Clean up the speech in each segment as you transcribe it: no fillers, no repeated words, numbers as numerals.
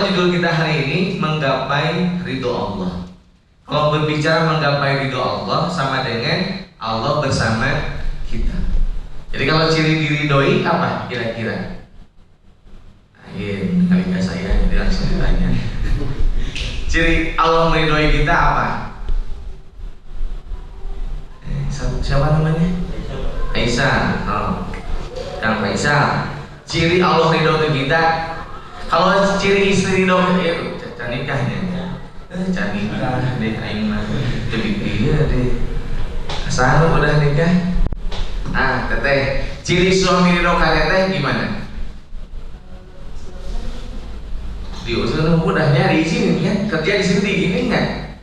judul kita hari ini menggapai ridho Allah. Kalau berbicara menggapai ridho Allah sama dengan Allah bersama kita. Jadi kalau ciri diridhoi apa kira-kira? Kali ke saya jadi langsung ditanya. Ciri Allah meridhoi kita apa? Siapa namanya? Faisal. Oh, Kang Faisal. Ciri Allah ridho ke kita. Kalau ciri istri ridho ke nikahnya. Nikah deh aing mah. Jadi iya deh. Asal udah nikah. Teteh. Ciri suami ridho ka teteh gimana? Diusul udah nyari sini kan, kerja di sini gini kan.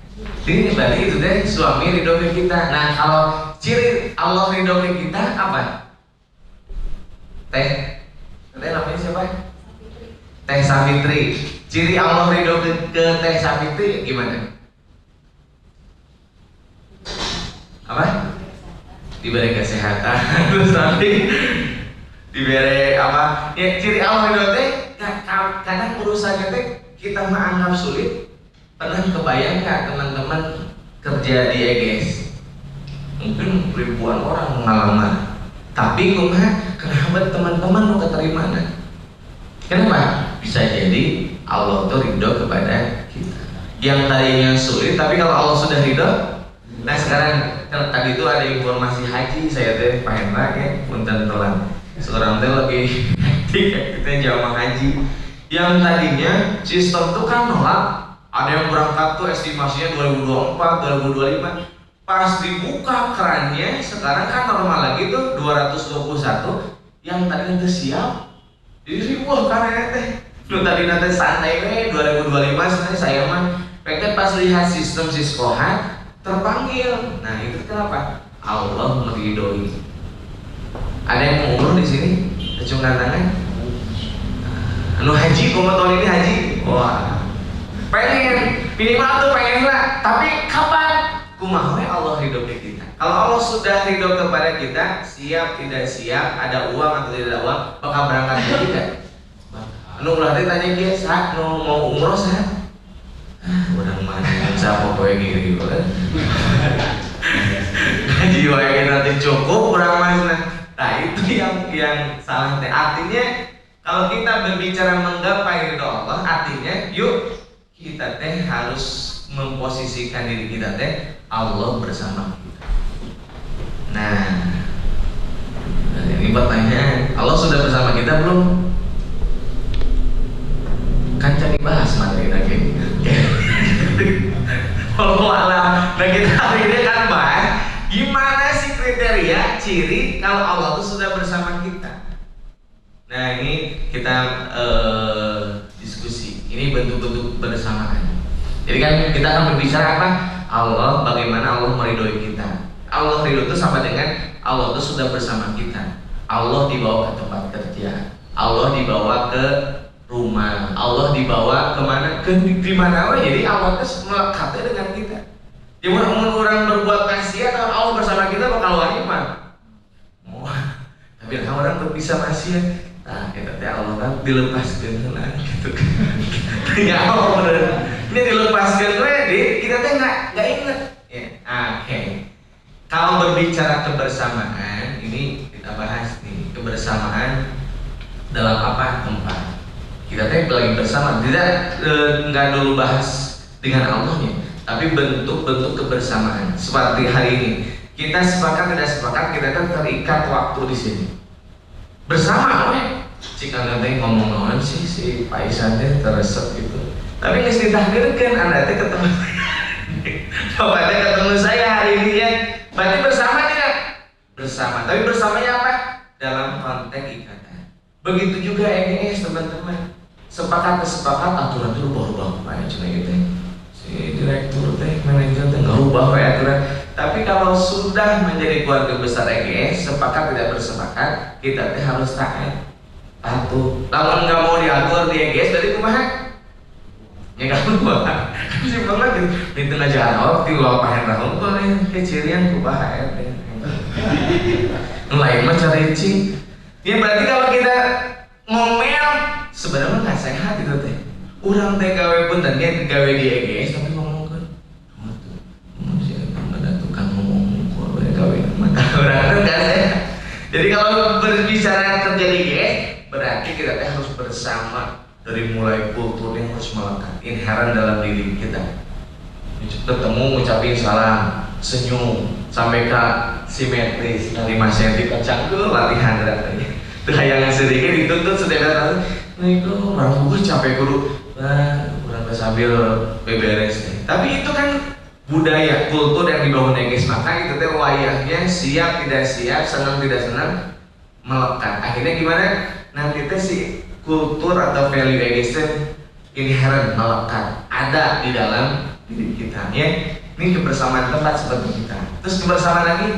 Ini berarti itu deh suami ridho ke kita. Nah kalau ciri Allah ridho ke kita apa? Teh namanya siapa? Teh Safitri. Ciri Allah ridho ke Teh Safitri gimana? Apa? Diberi kesehatan, terus nanti diberi apa? Ya ciri Allah ridho teh kadang urusannya teh kita menganggap sulit. Pernah kebayang nggak teman-teman kerja di EGS? Mungkin ribuan orang mengalami. Tapi kenapa teman-teman mau keterima? Kenapa? Bisa jadi Allah tuh ridho kepada kita. Yang tadinya sulit, tapi kalau Allah sudah ridho. Nah sekarang tadi itu ada informasi haji, saya teh Pak Hendra ya, punten telan. Seorang teh lagi kita jamaah haji. Yang tadinya sistem tuh kan nolak. Ada yang berangkat tuh estimasinya 2024, 2025. Pas dibuka kerannya, sekarang kan normal lagi tuh 221. Yang tadinya tuh siap. Jadi wah karena teh. Lu tadi nanti santai 2025 sebenarnya saya mah pengen pas lihat sistem siskohat terpanggil. Nah itu kenapa? Allah meridhoi. Ada yang mau umroh di sini? Acungkan tangan. Anu haji, kamu tahun ini haji? Wah, pengen, minimal tuh pengen lah. Tapi kapan? Kumaha Allah ridho ke kita. Kalau Allah sudah ridho kepada kita, siap tidak siap, ada uang atau tidak ada uang, bakal berangkat ke kita. Anu ulah teh tanya dia, saat nu mau umroh saat? Urang mah siapa poe gini kan? Haji wae nanti cukup urang mah. Nah itu yang salah teh. Artinya kalau kita berbicara menggapai ridho Allah, artinya yuk kita teh harus memposisikan diri kita teh Allah bersama kita. Nah ini pertanyaan, Allah sudah bersama kita belum? Kan cari bahas materi lagi. Kalau alam, nah kita hari ini kan bahas gimana sih kriteria ciri kalau Allah itu sudah bersama kita. Nah ini kita diskusi. Ini bentuk-bentuk bersamaan. Jadi kan kita akan berbicara apa? Allah, bagaimana Allah meridhoi kita. Allah ridho itu sama dengan Allah itu sudah bersama kita. Allah dibawa ke tempat kerja. Allah dibawa ke rumah. Allah dibawa kemana? Di mana? Jadi Allah itu melekatnya dengan kita. Jadi orang berbuat maksiat, Allah bersama kita bakal warimah. Tapi orang bisa maksiat. Nah, kita Allah kan dilepaskan lah gitu kan. Ya Allah bener. Ini dilepaskan kredit, kita teh nggak inget. Ya, oke. Kalau berbicara kebersamaan, ini kita bahas nih kebersamaan dalam apa tempat. Kita teh lagi bersama, tidak nggak dulu bahas dengan Allahnya, tapi bentuk-bentuk kebersamaan. Seperti hari ini, kita sepakat tidak sepakat, kita kan terikat waktu di sini. Bersama jika nanti ngomong-ngomong si Pak Isan teresep gitu. Tapi nggak ditakdirkan Anda ketemu Bapak ketemu saya hari ini ya. Berarti bersama tidak? Bersama. Tapi bersamanya apa? Dalam konteks ikatan. Begitu juga EGS teman-teman. Sepakat aturan itu rubah-rubah Pak cuma gitu. Si direktur manajer nggak rubah aturan. Tapi kalau sudah menjadi keluarga besar EGS, sepakat tidak bersepakat, kita harus taat, patuh. Kalau nggak mau diatur di EGS, berarti kumaha? Ya kamu buat, simpel lagi. Di tengah jalan, di luar pahen rahum, kok kecilian kumaha ya? Lain mah cari cing. Ya berarti kalau kita ngomel, sebenarnya nggak sehat itu teh. Urang teh gawe punten ge gawe di EGS tapi ngomongkeun. Ada tukang ngomong kok gawe mata urang kan ya. Jadi kalau berbicara kerja di EGS berarti kita teh harus bersama dari mulai kulturnya harus melekat inherent dalam diri kita. Ketemu ngucapin salam, senyum, sampai ke simetris, 5 cm kencang ke latihan beratnya. Tuh yang sedikit dituntut sedekah nih kok orang gue capek guru. Nah, kurang sambil beberes nih. Tapi itu kan budaya, kultur yang dibangun EGS, maka itu teh wayahnya siap tidak siap, senang tidak senang melekat. Akhirnya gimana? Nanti teh si kultur atau value EGS inherent melekat, ada di dalam diri kita ya. Ini kebersamaan tempat seperti kita. Terus kebersamaan lagi,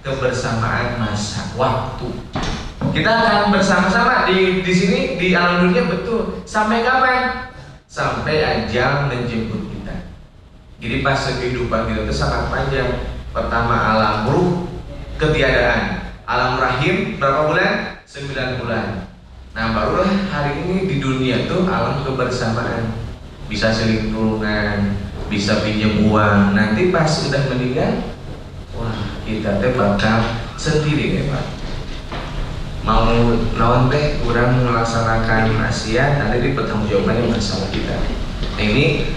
kebersamaan masa waktu. Kita akan bersama-sama di sini di alam dunia betul. Sampai kapan? Sampai ajal menjemput kita. Jadi pas kehidupan kita itu sangat panjang. Pertama alam ruh, ketiadaan. Alam rahim berapa bulan? 9 bulan. Nah barulah hari ini di dunia tuh alam kebersamaan. Bisa saling tulungan, bisa pinjam uang. Nanti pas sudah meninggal, wah kita teh bakal sendiri deh Pak. Mau naon teh kurang melaksanakan wasiat nanti dipertanggungjawabannya masalah kita. Nah, ini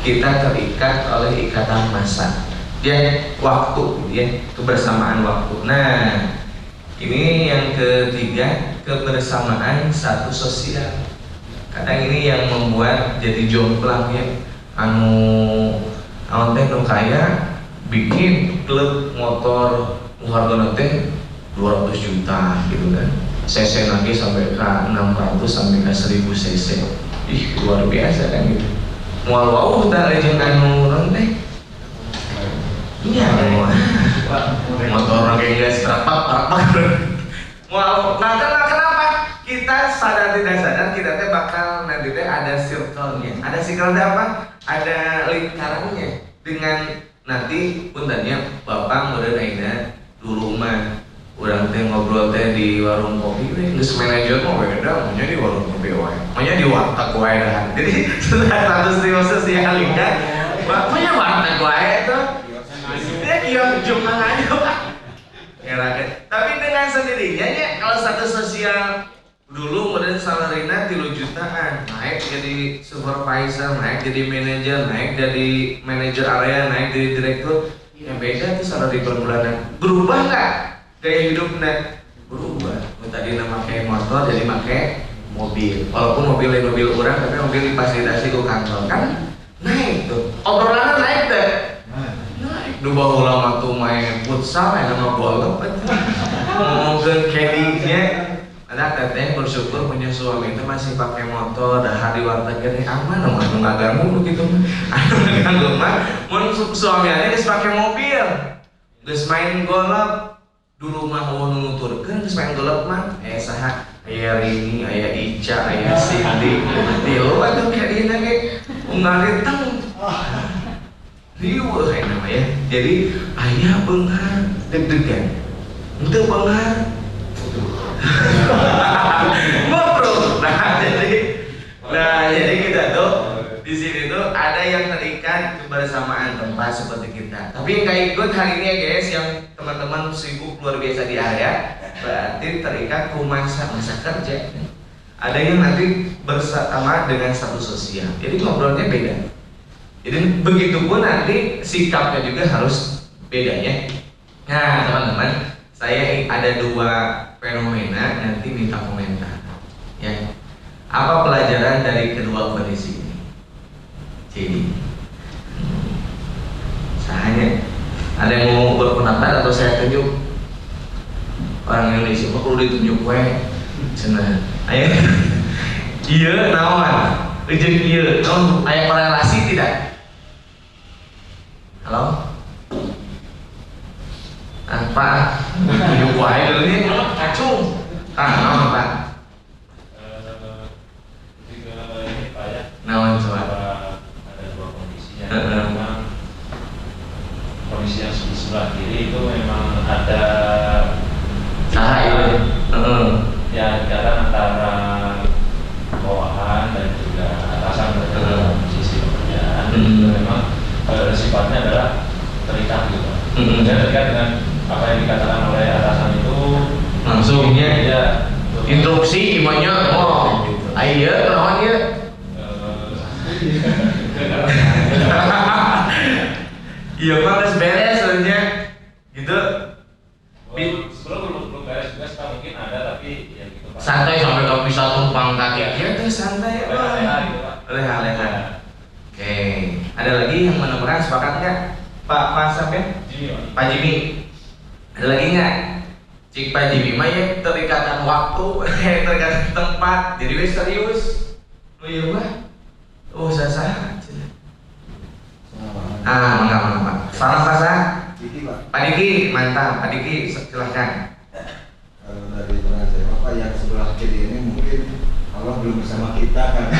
kita terikat oleh ikatan masa ya, waktu ya, kebersamaan waktu. Nah ini yang ketiga, kebersamaan satu sosial. Kadang ini yang membuat jadi jomplang ya. Anu teh nu kaya bikin klub motor hargana teh 200 juta gitu kan. CC lagi sampai ke 600 sampai ke 1000 cc. Ih luar biasa kan gitu. Moal wau tah lejeng anu non teh. Iya motor kayak geus trapak. Moal nah kenapa? Kita sadar tidak sadar kita teh bakal nanti teh ada circle-nya. Ada circle apa? Ada lingkarannya dengan nanti puntennya bapak modern aina dulu mah urang teh ngobrol teh di warung kopi we geus manajer mah beda maunya di warung kopi wae maunya di warteg wae dah. Jadi sudah status di sosial lingkar maunya warteg wae tuh dia kios jumlah aja Pak. Tapi dengan sendirinya ya kalau status sosial dulu modern salarina 3 jutaan naik jadi supervisor, naik jadi manajer, naik jadi manajer area, naik jadi direktur. Yang beda tuh salary per bulanan. Berubah nggak gaya hidupnya? Berubah. Tadi nama pakai motor jadi pakai mobil. Walaupun mobil orang tapi mobil difasilitasi ke kantor kan naik tuh. Obrolan naik deh. Naik. Dua ulama tuh main futsal, main nama bola. Ngomongin caddy-nya. Anak teteh bersyukur punya suami itu masih pakai motor, dahar di warteg ini aman, nggak ganggu gitu mah. Nggak ganggu mah. Mun suaminya geus pakai mobil, geus main golf. Dulu mah mau nuturkeun geus main golf mah, saha aya Rini, aya Ica, aya Cindy, tilu atuh kayak dina ge unggal teng. Riweuh nama ya. Jadi aya beunghar deg-degan. Henteu beunghar ngobrol. Jadi kita tuh di sini tuh ada yang terikat kebersamaan tempat seperti kita. Tapi yang gak ikut hari ini ya guys, yang teman-teman sibuk luar biasa di area, berarti terikat ke masa kerja. Ada yang nanti bersama dengan status sosial. Jadi ngobrolnya beda. Jadi begitupun nanti sikapnya juga harus beda ya. Nah teman-teman, saya ada 2 fenomena, nanti minta komentar ya. Apa pelajaran dari kedua kondisi ini? Jadi sahanya ada yang mau berpendapat atau saya tunjuk? Orang Indonesia kok perlu ditunjuk we cenah aya ieu naon jeung ieu naon aya korelasi tidak? Halo Pak, tunjuk wae dulu nih, kacung. Naon Pak? Ketika ini Pak ya, Naon coba? ada 2 kondisi ya. Memang kondisi yang sebelah kiri itu memang ada ya ikatan antara bawahan dan juga atasan Kemudian terkait dengan apa yang dikatakan oleh atasan itu langsungnya ya instruksi imannya ayo kenaon ya iya mah geus beres sebenarnya gitu. Belum beres juga sekarang mungkin ada tapi ya gitu Pak. Santai sampai kau bisa tumpang kaki ya tuh santai Leha-leha gitu Pak. leha-leha. Oke, ada lagi yang menemukan sepakat nggak Pak Sampen? Pak Jimmy, ada lagi nggak? Cik Pak Jimmy mah ya terikatan waktu, terikatan tempat, jadi wes serius. Oh iya mah, oh sah. Mangga Pak. Salam pasang. Diki Pak. Pak Diki, mantap. Pak Diki, silahkan. Kalau dari pengajar Bapak yang sebelah kiri ini mungkin Allah belum bersama kita karena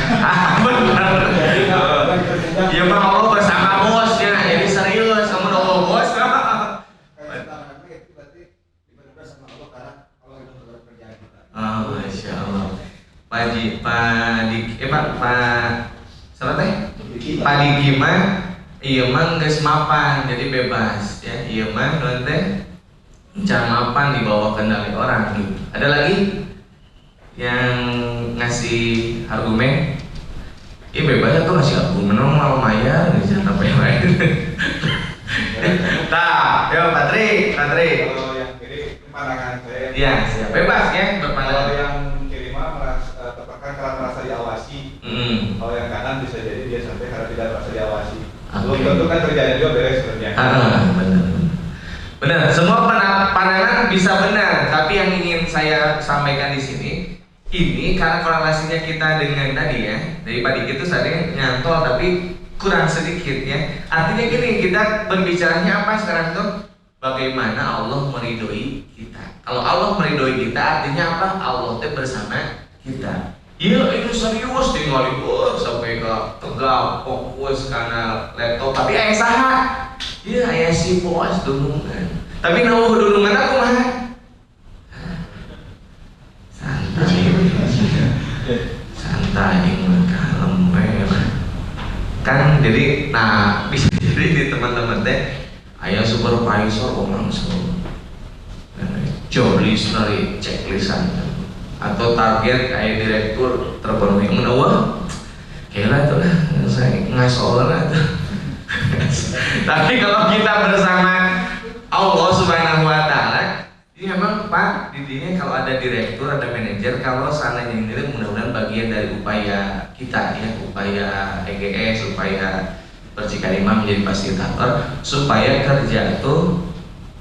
Benar. jadi apa yang terjadi? Iya mah Allah bersama bosnya, jadi serius sama Allah bos. Kayak kita kami itu berarti tiba-tiba sama Allah karena Allah itu bekerja kita. Oh, Masya Allah. Pak siapa teh? Diki Pak Diki mah iya mah geus mapan, jadi bebas ya. Iya mah nanti can mapan di bawah kendali orang gitu. Ada lagi yang ngasih argumen? Iya bebas tuh ngasih argumen mau mayar nih jangan apa yang lain. Nah, yo Patri. Kalau yang kiri pandangan saya. Iya, siap. Bebas ya Kalau berpandangan. yang kiri mah tertekan karena merasa diawasi. Kalau yang kanan bisa jadi dia santai karena tidak merasa diawasi. Belum Oke. tentu kan kerjaan juga beres sebenarnya. Benar. Semua pandangan bisa benar, tapi yang ingin saya sampaikan di sini, ini karena korelasinya kita dengan tadi ya, dari Pak Diki itu tadi nyantol tapi kurang sedikit ya. Artinya gini, kita berbicaranya apa sekarang tuh? Bagaimana Allah meridhoi kita. Kalau Allah meridhoi kita, artinya apa? Allah itu bersama kita. Iya itu serius tinggal sampai ke Tegal fokus karena laptop tapi ayah saha iya ayah si puas dulungan tapi nawa dulungan aku mah santai kalem kan jadi nah bisa jadi di teman-teman teh ayah supervisor langsung joblis dari checklistan atau target kayak direktur terpenuhi menawar kira itu lah saya ngasol lah tapi kalau kita bersama Allah Subhanahu Wa Taala ini memang Pak didinya kalau ada direktur ada manajer kalau seandainya ini mudah-mudahan bagian dari upaya kita ya upaya EGS upaya percikan imam menjadi fasilitator supaya kerja itu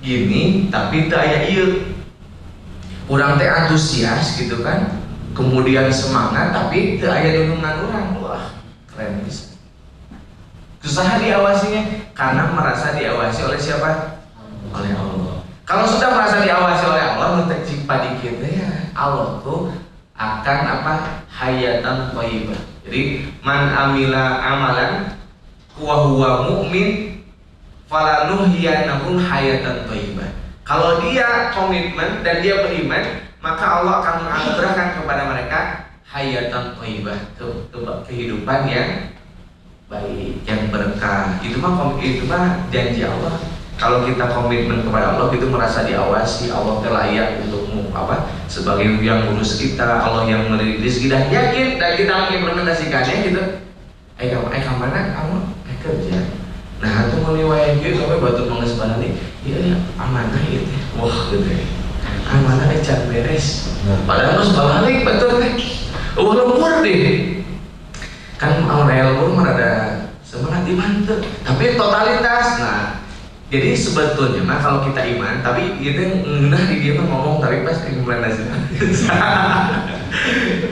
gini tapi itu aya ieu kurang teh antusias gitu kan kemudian semangat tapi teu aya dulungan orang wah keren bisa susah diawasinya karena merasa diawasi oleh siapa oleh Allah kalau sudah merasa diawasi oleh Allah nutek cik padikit ya Allah tuh akan apa hayatan thayyibah jadi man amila amalan wa huwa mu'min falanuhyiyannahu hayatan thayyibah. Kalau dia komitmen dan dia beriman, maka Allah akan menganugerahkan kepada mereka hayatan thayyibah, kehidupan yang baik, yang berkah. Itu mah janji Allah. Kalau kita komitmen kepada Allah, itu merasa diawasi, Allah layak untukmu apa? Sebagai yang ngurus kita, Allah yang memberi rezeki dan yakin dan kita mengimplementasikannya gitu. Kamu mana kamu kerja. Nah, itu meliwayang gitu sampai batu menges nih. Iya, amanah gitu. Wah, gitu. Amanah can beres. Padahal harus balik betul teh. Lembur deh. Kan Aurel pun ada semangat iman tuh. Tapi totalitas. Nah, jadi sebetulnya mah kalau kita iman, tapi itu ngenah di dia ngomong tapi pas implementasi.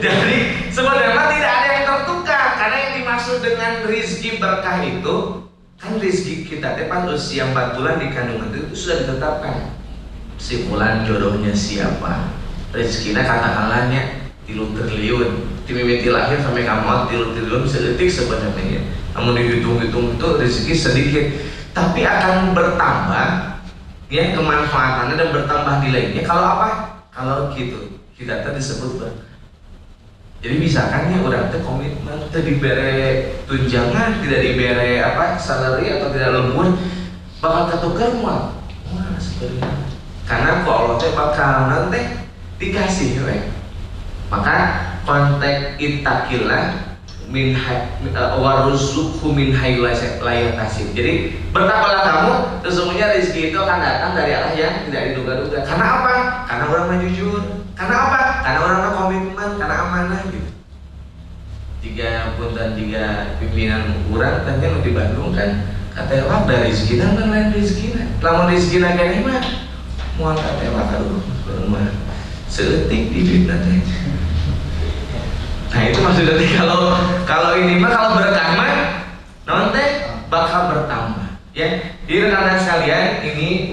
Jadi sebenarnya mah tidak ada yang tertukar karena yang dimaksud dengan rizki berkah itu kan rizki kita pas usia 4 bulan di kandungan itu sudah ditetapkan si bulan jodohnya siapa rizkinya katakanlahnya 3 triliun dimimiti lahir sampai kamu 3 triliun sedetik sebenarnya namun dihitung-hitung itu rezeki sedikit tapi akan bertambah ya kemanfaatannya dan bertambah nilainya kalau apa? Kalau gitu kita tadi disebut berkah. Jadi misalkan ya orang teh komitmen teh dibere tunjangan tidak dibere apa salary atau tidak lembur bakal ketuker mual. Wah, sebenarnya. Karena ku Allah teh bakal nanti dikasih we. Maka konteks ittaqillah min warzuqhu min haytsu la yahtasib. Jadi bertakwalah kamu, sesungguhnya rezeki itu akan datang dari arah yang tidak diduga-duga. Karena apa? Karena orang jujur. Karena apa? Karena orang komitmen, karena amanah gitu. Tiga pimpinan kurang kan di Bandung kan katanya wah dari rezeki dan lain rezeki. Lamun rezeki kene mah moal katanya wah aduh rumah seetik di duit nanti. Nah itu maksudnya kalau ini mah kalau berkah mah nanti bakal bertambah ya. Jadi rekan sekalian ini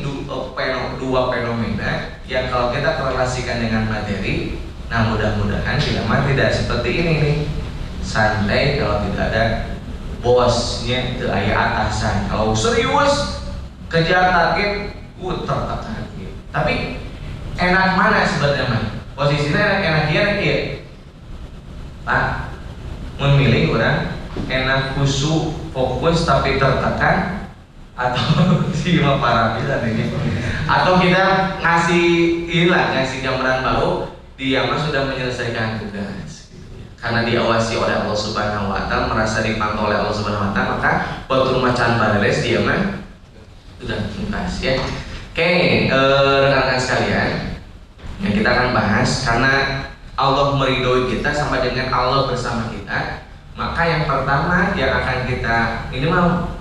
dua fenomena yang kalau kita korelasikan dengan materi, nah mudah-mudahan tidak seperti ini nih, santai kalau tidak ada bosnya, itu ayah atasan. Kalau serius kejar target, tertekan. Tapi enak mana sebenarnya? Posisinya enak ya. Pak, memilih orang enak khusyuk fokus tapi tertekan atau simak para bilang ini, atau kita ngasih gambaran baru dia mah sudah menyelesaikan tugas gitu ya. Karena diawasi oleh Allah Subhanahu wa taala, merasa dipantau oleh Allah Subhanahu wa taala, maka waktu macan bares dia mah sudah tuntas ya. Oke, rekan-rekan sekalian, yang kita akan bahas karena Allah meridhoi kita sama dengan Allah bersama kita, maka yang pertama yang akan kita ini mau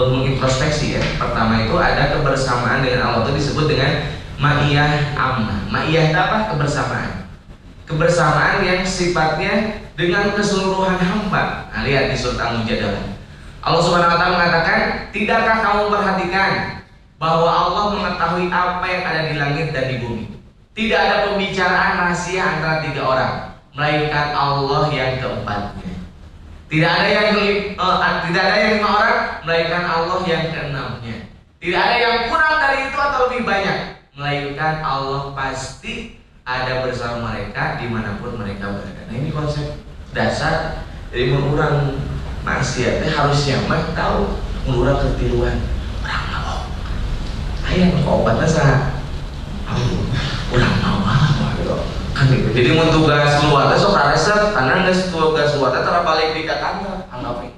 mengintrospeksi ya. Pertama itu ada kebersamaan dengan Allah itu disebut dengan ma'iyah ammah. Ma'iyah itu apa? Kebersamaan yang sifatnya dengan keseluruhan hamba. Nah, lihat di surat Al-Mujadalah. Allah Subhanahu wa taala mengatakan, "Tidakkah kamu perhatikan bahwa Allah mengetahui apa yang ada di langit dan di bumi? Tidak ada pembicaraan rahasia antara tiga orang, melainkan Allah yang keempatnya. Tidak ada yang lima orang, melainkan Allah yang keenamnya. Tidak ada yang kurang dari itu atau lebih banyak, melainkan Allah pasti ada bersama mereka dimanapun mereka berada." Nah ini konsep dasar dari orang maksiatnya harusnya mah tahu menurut ketiruan orang mau. Ayah obatnya sah. Ulang mau gitu kan gitu. Jadi mau tugas keluar sok resep karena nggak tugas keluar terus balik di kantor anggap ini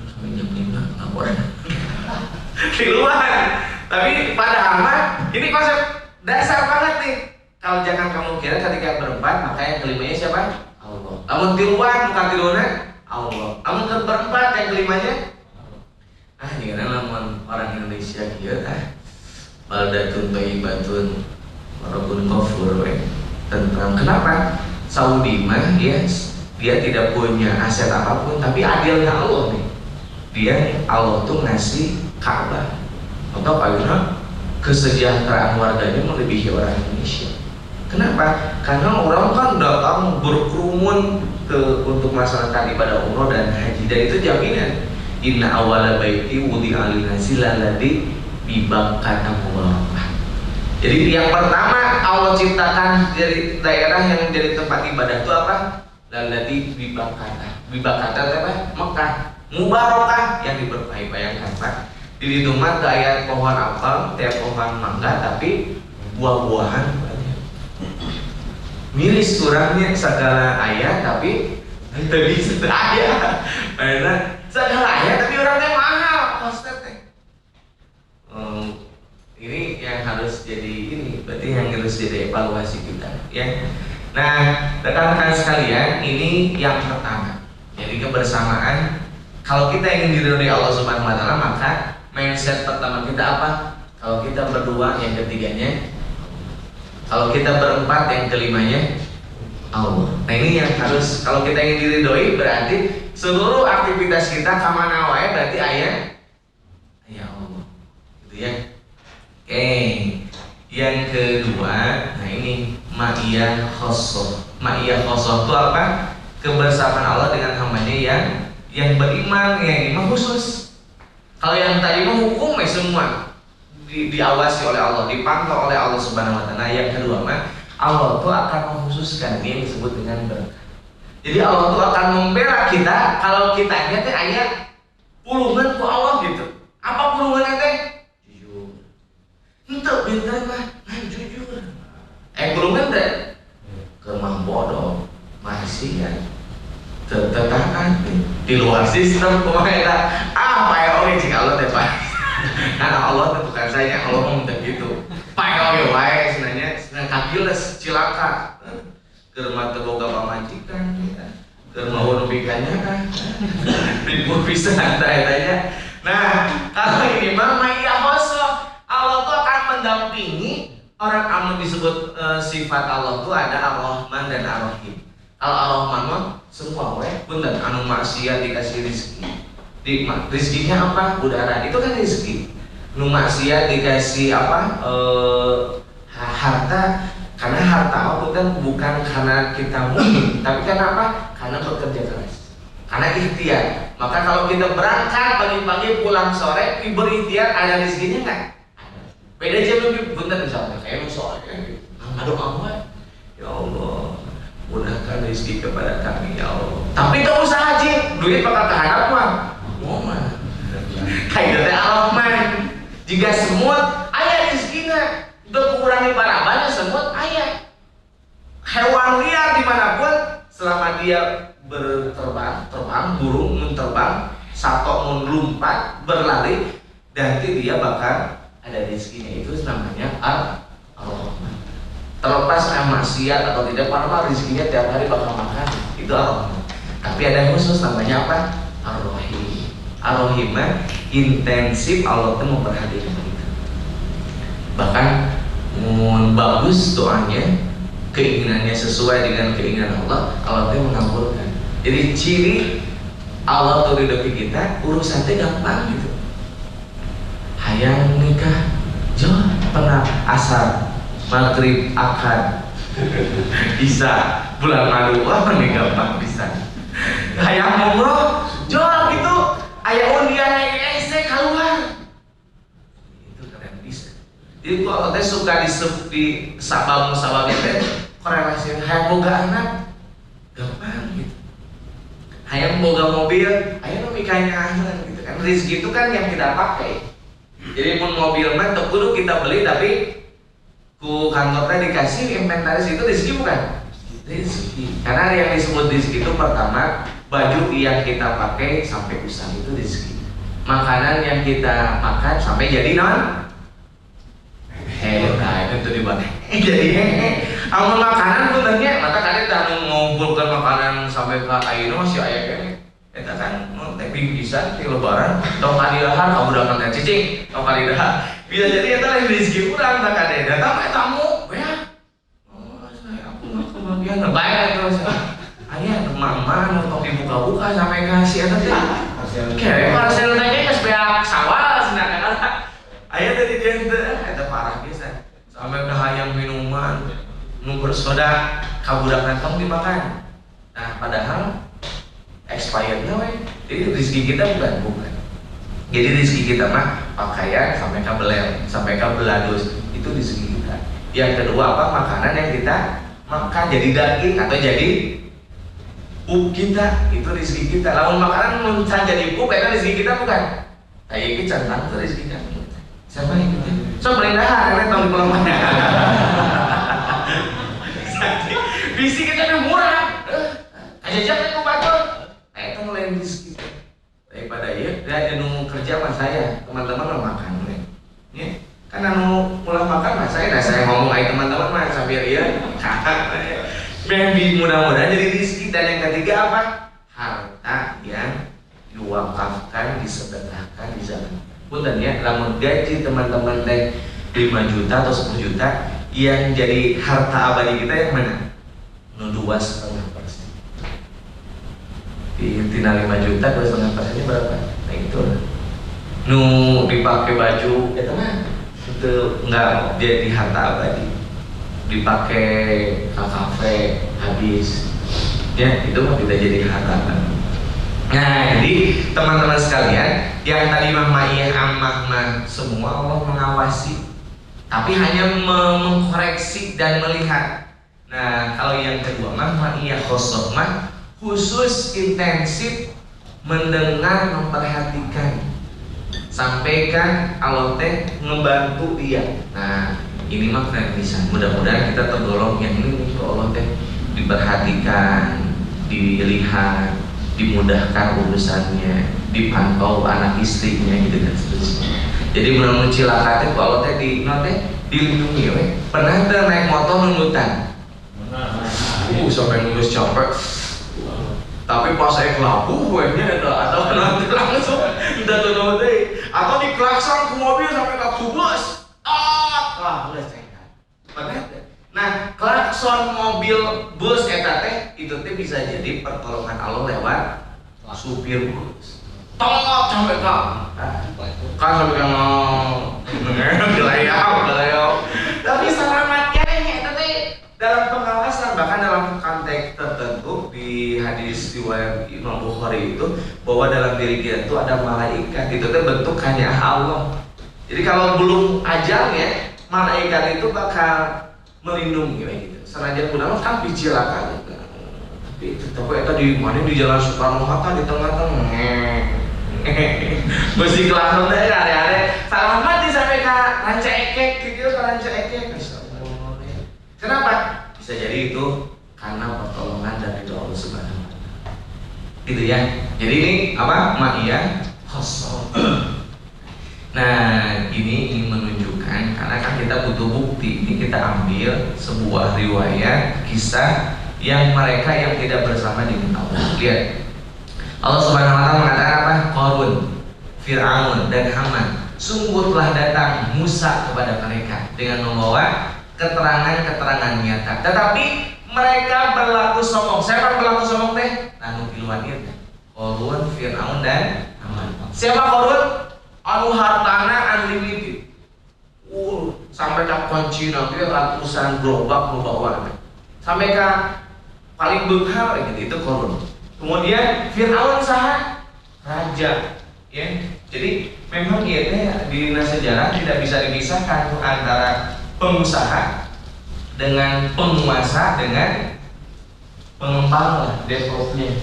sampai jam 5 lapor di luar. Tapi padahal mah ini konsep dasar banget nih. Kalau jangan kamu kira ketika berempat maka yang kelimanya siapa? Allah. Namun di luar bukan di luar Allah. Namun berempat yang kelimanya ini kan namun orang Indonesia gitu baldatun thayyibatun walaupun ghafur tentram. Kenapa? Saudi mah dia tidak punya aset apapun, tapi adilnya Allah nih. Allah tuh ngasih Ka'bah atau karena kesejahteraan warganya melebihi orang Indonesia. Kenapa? Karena orang kan datang berkerumun untuk melaksanakan ibadah umroh dan haji, dan itu jaminan. Inna awwala baiti wudi'a lin-nasi lalladzi bibakata mubarakah. Jadi yang pertama Allah ciptakan dari daerah yang menjadi tempat ibadah itu apa? Lalladzi bibakata. Bibakata apa? Mekah. Mubarakah yang diberkahi. Bayangkan Pak. Di itu mah kayak pohon apel, tiap pohon mangga tapi buah-buahan banyak. Miris kurangnya segala ayah tapi tadi ayah. Karena segala ayah tapi orangnya mahal kosnya. Ini yang harus jadi berarti yang harus jadi evaluasi kita ya. Nah rekan-rekan sekalian, ini yang pertama. Jadi kebersamaan, kalau kita ingin diridhoi Allah Subhanahu wa taala, maka mindset pertama kita apa? Kalau kita berdua, yang ketiganya. Kalau kita berempat, yang kelimanya Allah. Nah ini yang harus, kalau kita ingin diridhoi berarti seluruh aktivitas kita kamana wae berarti ayah Allah gitu ya. Oke, yang kedua, nah ini ma'iyah khosoh. Ma'iyah khosoh itu apa? Kebersamaan Allah dengan hambanya yang beriman, yang iman khusus. Kalau yang tadi mah hukum semua diawasi oleh Allah, dipantau oleh Allah Subhanahu wa taala. Nah, yang kedua mah Allah tuh akan mengkhususkan, ini yang disebut dengan berkah. Jadi Allah tuh akan membela kita kalau kitanya teh aya pulungan ku Allah gitu. Apa pulungannya teh? pintar mah, jujur. Kurungan teh kemah bodoh, masih ya. Tetakan di luar sistem kumaha apa ya oke jika Allah teh Pak. Karena Allah tentukan saya Allah mau minta gitu. Pak oke wae sebenarnya kakiles cilaka. Keur mah teu boga pamajikan ya. Keur mau nepikannya kan. Ribut pisan tah eta. Nah, kalau ini mah maya hoso Allah tuh akan mendampingi orang anu disebut sifat Allah tuh ada Ar-Rahman dan Ar-Rahim. Kalau Ar-Rahman mah semua we, punten anu maksiat dikasih rezeki. Rezekinya apa? Udara. Itu kan rezeki. Nu maksiat dikasih apa? Harta. Karena harta itu kan bukan karena kita mungkin, tapi karena apa? Karena bekerja keras. Karena ikhtiar. Maka kalau kita berangkat pagi-pagi pulang sore, berikhtiar ada rezekinya nggak? Beda aja lebih punten misalnya kayak sore aduh apa? Ya Allah, mudahkan rezeki kepada kami ya Allah. Tapi tak usah haji, duit bakal keharap mah. Mau mah. Kayak teh Ar-Rahman. Jika semut aya rezekinya, berkurangi parabanya semut aya. Hewan liar dimanapun selama dia terbang, burung mun terbang, sato mun lompat, berlari, nanti dia bakal ada rezekinya. Itu namanya Ar-Rahman. Terlepas maksiat atau tidak, para rezekinya tiap hari bakal makan, itu Ar-Rahman. Tapi ada khusus namanya apa? Ar-Rahim. Ar-Rahim intensif Allah tuh memperhatikan kita. Bahkan bagus doanya, keinginannya sesuai dengan keinginan Allah, Allah tuh mengabulkan. Jadi ciri Allah tuh ridho kita, urusannya gampang gitu. Hayang nikah, jauh pernah asar, maghrib, akad, bisa bulan madu, wah ini gampang bisa. Hayang umroh, jauh gitu, ayah undian EC keluar, itu keren bisa. Jadi kalau teh suka di sabab teh korelasi hayang boga anak, gampang gitu. Hayang boga mobil, hayang mikanya anak gitu kan. Rezeki itu kan yang kita pakai. Jadi pun mobil mah teu kudu kita beli, tapi ku kantornya dikasih inventaris, itu rezeki bukan? Rezeki. Karena yang disebut rezeki itu pertama baju yang kita pakai sampai usang itu rezeki. Makanan yang kita makan sampai jadi non. Nah itu dibalik. Jadi amun makanan pun tanya, mata kadang dah ngumpulkan makanan sampai ke ayeuna masih aya kene. Eta kan tapi bisa di lebaran tong kadilahar kabudakan teh cicing tong kadilahar bisa jadi eta lain rezeki urang tak kade datang tamu ya oh saya aku mah kebagian bae terus aya mama nu tong dibuka-buka sampai kasih eta teh kere parcel teh geus beak sawal cenah aya tadi dia eta parah pisan sampai ke hayang minuman nu bersoda kabudakan tong dimakan. Nah padahal expirednya weh. Jadi rezeki kita bukan. Jadi rezeki kita mah pakaian sampai ke beler, sampai ke beladus, itu rezeki kita. Yang kedua apa? Makanan yang kita makan jadi daging atau jadi pup kita, itu rezeki kita. Lamun makanan muncul jadi pup, itu rezeki kita bukan. Kayak iki centang itu rezeki kita. Siapa yang kita? So berendahan, karena tahun di pulau mana? Bisi kita yang murah. Aja jangan batul. Itu mulai rezeki daripada ya dia anu kerja sama saya teman-teman mau makan ya kan anu mulai makan mas saya ngomong aja teman-teman mah sambil ya mudah-mudahan jadi rezeki. Dan yang ketiga apa? Harta yang diwakafkan, disedekahkan di jalan. Punten ya, lamun gaji teman-teman teh 5 juta atau 10 juta, yang jadi harta abadi kita yang mana? 2,5%. Di tina 5 juta 2,5%-nya berapa? Nah itu nu dipakai baju itu mah itu enggak jadi harta abadi, dipakai ke kafe habis ya itu mah tidak jadi harta abadi. Nah jadi teman-teman sekalian yang tadi mah iya amah mah semua Allah mengawasi tapi hanya mengkoreksi dan melihat. Nah kalau yang kedua mah iya khosoh mah khusus intensif mendengar, memperhatikan sampaikan Allah teh ngebantu dia. Nah, ini mah keren bisa. Mudah-mudahan kita tergolong yang ini Allah teh diperhatikan, dilihat, dimudahkan urusannya, dipantau anak istrinya gitu kan seterusnya. Jadi mudah-mudahan cilaka teh Allah teh dilindungi we. Pernah teh naik motor nunutan. Sampai nulus capek. Tapi pas saya kelabu, gue-nya atau nanti langsung udah tuh deh, atau diklakson ke mobil sampai ke bus, wah udah cengkat. Pernah? Nah, klakson mobil bus eta teh itu teh bisa jadi pertolongan Allah lewat supir bus. Tolong sampai kan sampai mau gelayau. Tapi selamatnya eta teh dalam pengawasan, bahkan dalam konteks tertentu di hadis riwayat Imam Bukhari itu bahwa dalam diri kita itu ada malaikat, itu teh bentukannya Allah. Jadi kalau belum ajalnya, malaikat itu bakal melindungi gitu. Senajan kunaon kan dicilaka gitu. Tapi tetep eta di mana di Jalan Soekarno Hatta di tengah-tengah. Mesti kelas teh are-are selamat disampaikan ranca ekek gitu, ranca ekek. Kenapa? Bisa jadi itu karena pertolongan dari Allah Subhanahu wa Ta'ala. Gitu ya. Jadi ini apa? Ma'iyah khosol. Nah, ini ingin menunjukkan karena kan kita butuh bukti. Ini kita ambil sebuah riwayat kisah yang mereka yang tidak bersama dengan Allah. Lihat. Allah Subhanahu wa Ta'ala mengatakan apa? Qarun, Fir'aun dan Haman. Sungguh telah datang Musa kepada mereka dengan membawa keterangan-keterangan nyata. Tetapi mereka berlaku sombong. Siapa berlaku sombong teh? Anu tiluan ieu teh. Qarun, Fir'aun dan Haman. Siapa Qarun? Anu hartana unlimited. Sampai ke kunci nanti ratusan gerobak nu bawa teh. Sampai ke paling beukal gitu itu Qarun. Kemudian Fir'aun saha? Raja. Ya. Jadi memang ieu teh di sejarah tidak bisa dipisahkan antara pengusaha dengan penguasa dengan pengembang lah, developnya.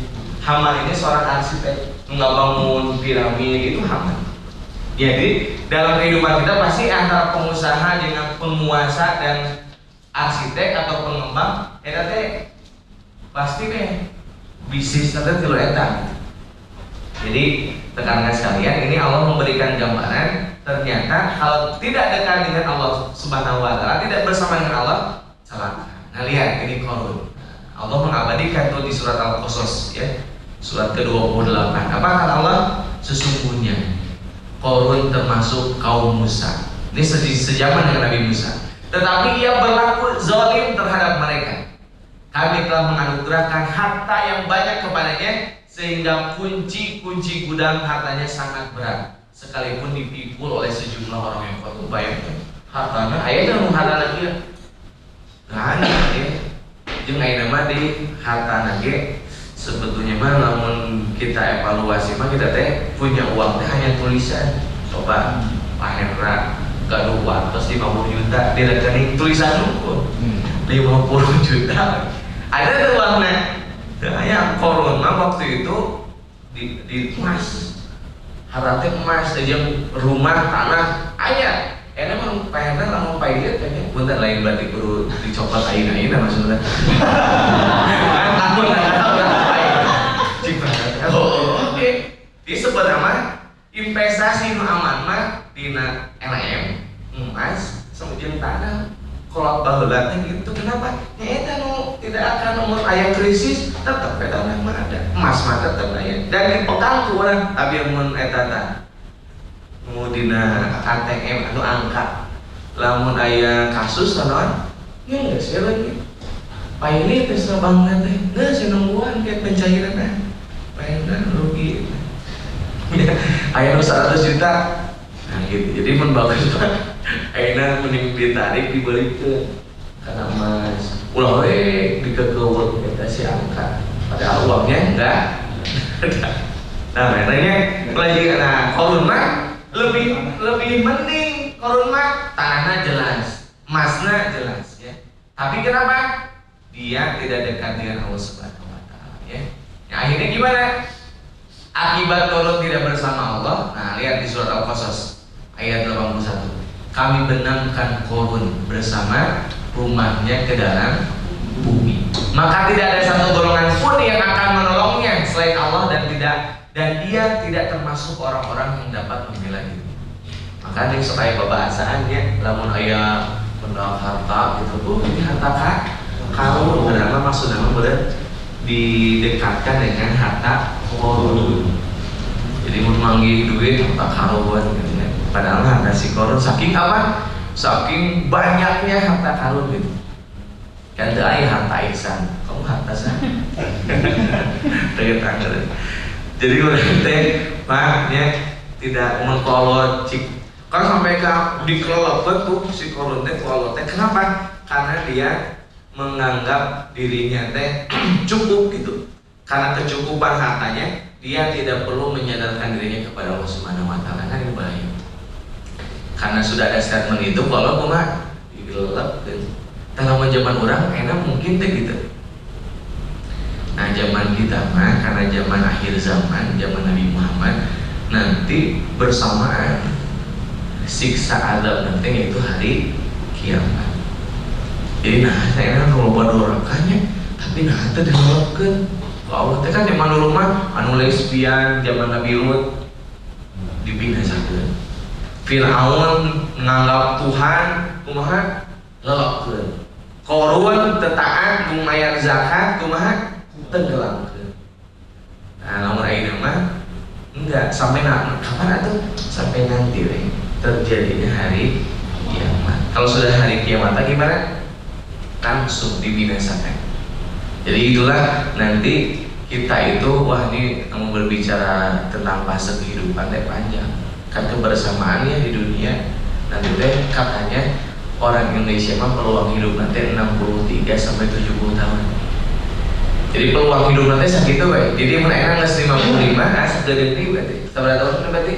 Haman ini seorang arsitek, nggak bangun piramid itu Haman. Jadi dalam kehidupan kita pasti antara pengusaha dengan penguasa dan arsitek atau pengembang, eta teh pasti deh bisnis atau tilu eta. Jadi tekankan sekalian, ini Allah memberikan gambaran ternyata kalau tidak dekat dengan Allah Subhanahu wa Ta'ala, tidak bersama dengan Allah, celaka. Nah lihat ini Qarun. Allah mengabadikan itu di surat Al-Qasas ya, surat ke-28. Apa kata Allah? Sesungguhnya Qarun termasuk kaum Musa. Ini sejaman dengan Nabi Musa. Tetapi ia berlaku zalim terhadap mereka. Kami telah menganugerahkan harta yang banyak kepadanya sehingga kunci-kunci gudang hartanya sangat berat. Sekalipun dipikul oleh sejumlah orang yang kuat. Bayangkan hartanya, ayahnya mau harta lagi ya? Nggak ada ya. Jeung ayeuna mah di harta lagi sebetulnya mah namun kita evaluasi mah kita teh punya uang teh hanya tulisan. Coba Pak Hendra gaduh 250 juta di rekening tulisan hukum 50 juta. Ada tuh uangnya. Aya Qarun mah waktu itu di emas. Harta emas aja rumah tanah aya. Enak mah Pak Hendra lamun paieu teh punten lain berarti kudu dicoklat ayeuna maksudna. Lamun oke. Disebut nama investasi nu aman mah dina LM, emas, sama tanah. Kalau baheula teh gitu kenapa? Ya eta nu tidak akan umur aya krisis tetep eta mah ada. Emas mah tetep aya. Dan dipegang ku urang abi mun eta tah. Nu dina ATM anu angka. Lamun aya kasus naon? Ya geus we lagi. Paili teh sabangna teh geus nungguan ke pencairan teh. Pailna rugi. Aya nu 100 juta. Nah gitu. Jadi mun bagus mah ayeuna mending ditarik dibelikeun kana emas. Ulah we dikekeuweul eta si angka. Padahal uangnya enggak ada. Nah, makanya pelajaran Qarun mah lebih mending Qarun mah tanahnya jelas, emasnya jelas ya. Tapi kenapa? Dia tidak dekat dengan Allah Subhanahu wa Ta'ala ya. Ya akhirnya gimana? Akibat Korun tidak bersama Allah. Nah, lihat di surat Al-Qasas ayat 81. Kami benamkan Korun bersama rumahnya ke dalam bumi. Maka tidak ada satu golongan pun yang akan menolongnya selain Allah, dan dia tidak termasuk orang-orang yang dapat membela diri. Maka dia supaya bahasaannya lamun aya benda harta gitu, ini harta karun, padahal maksudnya boleh didekatkan dengan harta korun. Jadi memanggil duit harta karun gitu ya. Padahal harta si korun saking apa? Saking banyaknya harta karun gitu. Kan teu aya harta ihsan. Kamu harta sah. Jadi urang teh maknya tidak mengkolot cik. Kan sampai ke dikelolot tuh si korun teh kolot teh. Kenapa? Karena dia menganggap dirinya teh cukup gitu. Karena kecukupan hartanya, dia tidak perlu menyadarkan dirinya kepada Allah Subhanahu wa taala. Kan ini bahaya. Karena sudah ada statement itu, kalau kumaha digelap gitu. Dalam zaman orang enak mungkin teh gitu. Nah, zaman kita mah karena zaman akhir zaman Nabi Muhammad, nanti bersamaan siksa azab nanti yaitu hari kiamat. Jadi nah saya kan loba dorakannya, tapi nah teh diharapkeun. Allah teh kan zaman dulu mah anu lesbian zaman Nabi Lut dibinasakeun. Firaun nganggap Tuhan kumaha lelokkeun. Korun tetaat lumayan zakat kumaha tenggelamkeun. Nah, lamun ayeuna mah enggak sampai kapan atuh? Sampai nanti we terjadinya hari kiamat. Kalau sudah hari kiamat gimana? Langsung dibinasakan. Jadi itulah nanti kita itu, wah ini kamu berbicara tentang fase kehidupan teh panjang. Kan kebersamaannya di dunia nanti teh katanya orang Indonesia mah peluang hidup nanti 63 sampai 70 tahun. Jadi peluang hidup nanti sakitu we. Jadi mun enak geus 55 asa gede deui berarti. Sabaraha tahun berarti?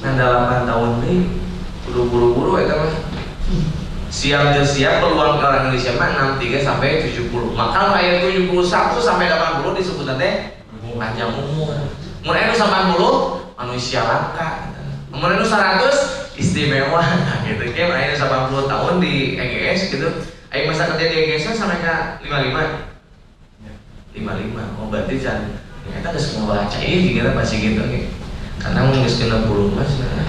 Nah 8 tahun deui. Buru-buru eta mah. Siap peluang orang Indonesia mah 63 sampai 70. Maka ayat 71 sampai 80 disebut teh panjang umur. Mun anu 80 manusia langka. Mun anu 100 istimewa gitu. Kayak ayat 80 tahun di EGS gitu. Aya masa kerja di EGS sampai ke 55. 55. Oh berarti can eta geus ngabaca ieu dikira pasti gitu ge. Karena mun geus 60 mas nah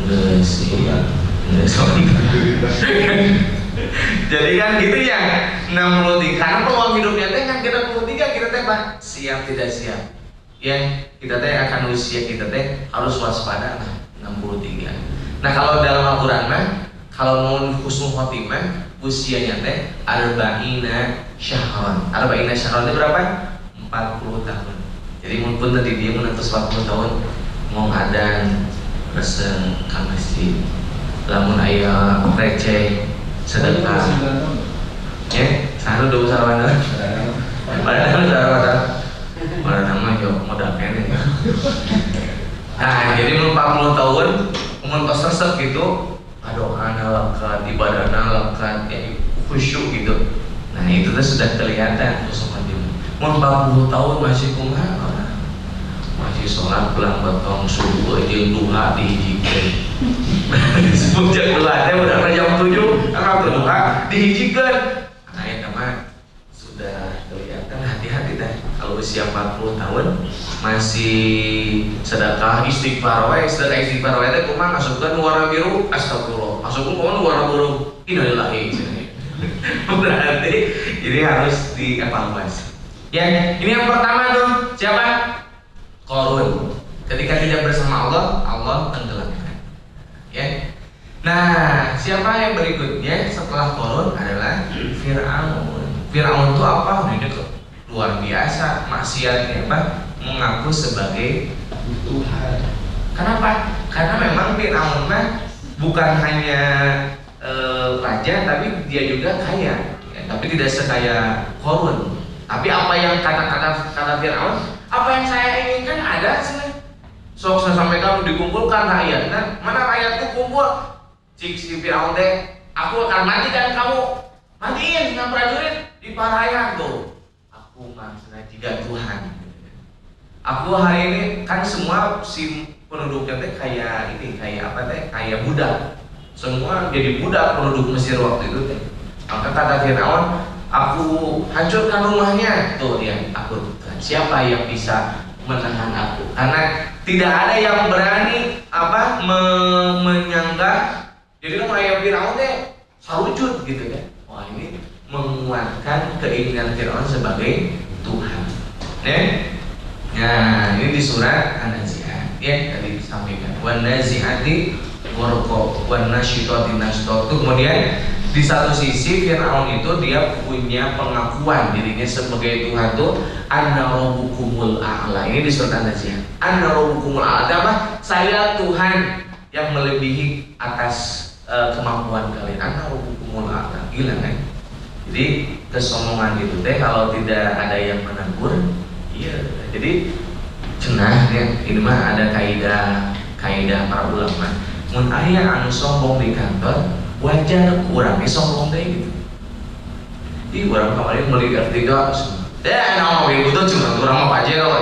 geus sih. Jadi kan gitu ya 63 karena peluang hidupnya teh kan kita 63 kita teh siap tidak siap ya kita teh akan usia kita teh harus waspada 63. Nah kalau dalam Al-Quran mah kalau mau husnul khotimah usianya teh arba'ina syahron. Arba'ina syahron itu berapa? 40 tahun. Jadi mungkin tadi dia menentus 40 tahun mau ngadan reseng ka masjid. Lamun aya receh sedekah. Ya, saha do sarwana. Pada nama yo modal kene. Nah, jadi 40 tahun mun tos resep gitu, adoana lekat, ibadahna lekat, ya khusyuk gitu. Nah, itu tuh sudah kelihatan khusyuk hati. Mun 40 tahun masih kumaha? Masih sholat pulang batong subuh aja duha dihijikeun. Sejak duha teh udah jam 7, akang duha dihijikeun. Nah, eta mah sudah kelihatan hati-hati teh. Kalau usia 40 tahun masih sedekah istighfar wae, sedekah istighfar wae teh kumaha ngasupkeun warna biru astagfirullah. Masukkeun kumaha warna biru innalillahi. Berarti ini harus dievaluasi. Ya, ini yang pertama tuh siapa? Korun. Ketika tidak bersama Allah, Allah tenggelamkan. Ya. Nah, siapa yang berikutnya setelah Korun adalah Fir'aun. Fir'aun itu apa? Ini luar biasa maksiatnya apa? Mengaku sebagai Tuhan. Kenapa? Karena memang Fir'aun mah bukan hanya raja, tapi dia juga kaya. Ya, tapi tidak sekaya Korun. Tapi apa yang kata Fir'aun? Apa yang saya inginkan ada sih. Sok saya sampaikan dikumpulkan rakyat. Nah, mana rakyatku kumpul? Cik si Fir'aun teh, aku akan matikan kamu. Matiin dengan prajurit di parayan tuh. Aku maksudnya tiga Tuhan. Aku hari ini kan semua si penduduknya teh kayak ini, kayak apa teh, kayak budak. Semua jadi budak penduduk Mesir waktu itu teh. Maka kata Firaun, aku hancurkan rumahnya. Tuh dia, aku siapa yang bisa menahan aku? Karena tidak ada yang berani apa menyanggah. Jadi kan ayah Firaun teh sarujud gitu kan. Wah, ini menguatkan keinginan Firaun sebagai Tuhan. Nah, ini di surat An-Nazi'at ya, tadi disampaikan. Wan nazi'ati ghurqa wan nasyitati nashta. Kemudian di satu sisi Firaun itu dia punya pengakuan dirinya sebagai Tuhan tuh, anna rabbukumul a'la. Ini di surat An-Nazi'at. Anna rabbukumul a'la, apa? Saya Tuhan yang melebihi atas kemampuan kalian. Anna rabbukumul a'la. Gila kan? Jadi kesombongan itu teh kalau tidak ada yang menegur, iya. Jadi cenah ya, ini mah ada kaidah para ulama. Mun aya anu sombong di kantor, wajar urangnya sombong deh gitu. Di urang kemarin beli R3, nama ibu tuh cuma urang mah pajero.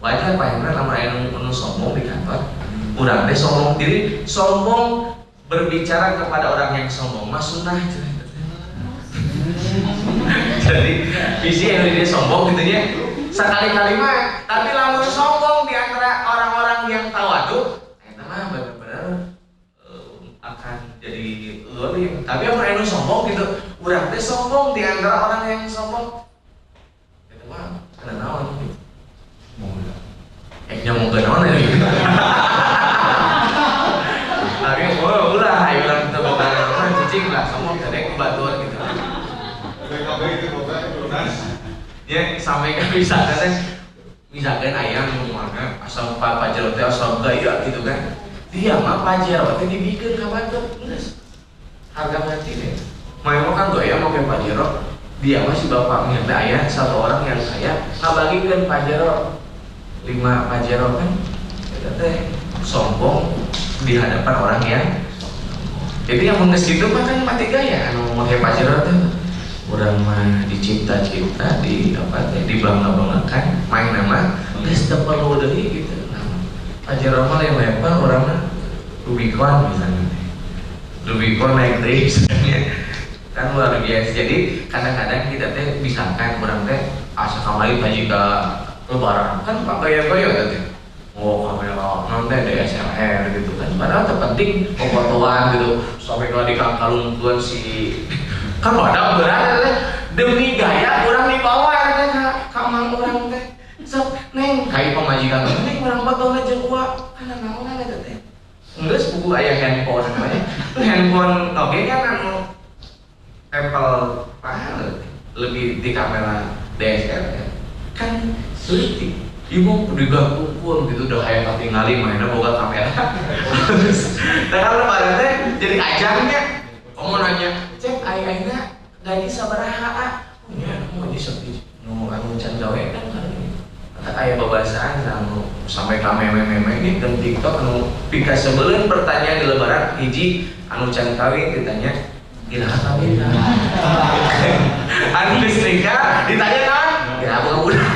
Wajar Pak Hendra lamun aya anu sombong di kantor, urang teh sombong diri, sombong berbicara kepada orang yang sombong mah sunah. Jadi visi yang dia sombong gitu ya sekali-kali mah, tapi lamun sombong di antara orang-orang yang tawadhu, eta mah benar-benar akan jadi lebih. Tapi yang anu sombong gitu, urang teh sombong di antara orang yang sombong, eta mah kana naon gitu. Nyamuk ke naon ya. Tapi ulah ayo urang teu bakal cicing lah sombong teh kebatur gitu. Ya sampai kan misalkan ayam ngomongnya asal pajero teh asal gaya gitu kan, dia mah pajero teh dibikin kabatur geus harga mati deh. Main kan gaya mau ke pajero, dia mah si bapaknya teh aya satu orang yang kaya ngabagikeun pajero 5 pajero kan, eta teh sombong di hadapan orang yang. Jadi yang mengges gitu mah kan mati gaya anu make pajero teh. Orang mah dicinta-cinta, di apa teh, dibangga-banggakan, main nama, geus teu perlu deui gitu. Nah, pajero mah yang level orang mah Rubicon misalnya. Rubicon naik deui misalnya. Kan luar biasa. Jadi kadang-kadang kita teh misalkan orang teh asa kamari haji ka lebaran, kan gaya-gaya teh. Oh, kamera nanti DSLR gitu kan. Padahal terpenting fotoan gitu. Sampai kalau dikalungkeun si kan badak berat demi gaya orang dibawa teh ka mang urang teh. Sok neng kai pamajikan neng urang foto jeung gua kana naon eta teh. Geus buku aya handphone we. Handphone oge kan anu Apple mahal lebih di kamera DSLR kan leutik. Ibu juga kumpul gitu udah kayak ketinggali mainnya boga kamera. Nah kalau lebaran teh jadi ajangnya. Kamu nanya, cek ayahnya gaji sabaraha? Punya, mau disepi, mau anu can gawe kan kali. Kata ayah babasaan anu sampai ka meme-meme ini dan TikTok anu pika sebelum pertanyaan di lebaran hiji anu can kawin ditanya iraha kawin kan. Anu listrika ditanya kan? Ya budak.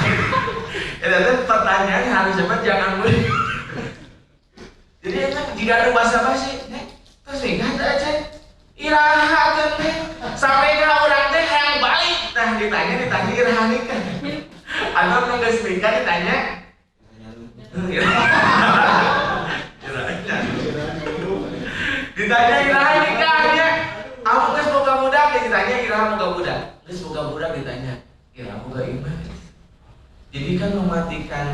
Itu pertanyaan harus cepat jangan boleh. Jadi kan jika ada basa-basi, terus nikah teh aja. Iraha teh sampai ka urang teh hayang balik. Nah ditanya iraha nikah. Anu nu geus nikah ditanya ditanya iraha nikahnya. Aku geus boga budak ditanya iraha boga budak. Geus boga budak ditanya iraha boga iman. Jadi kan mematikan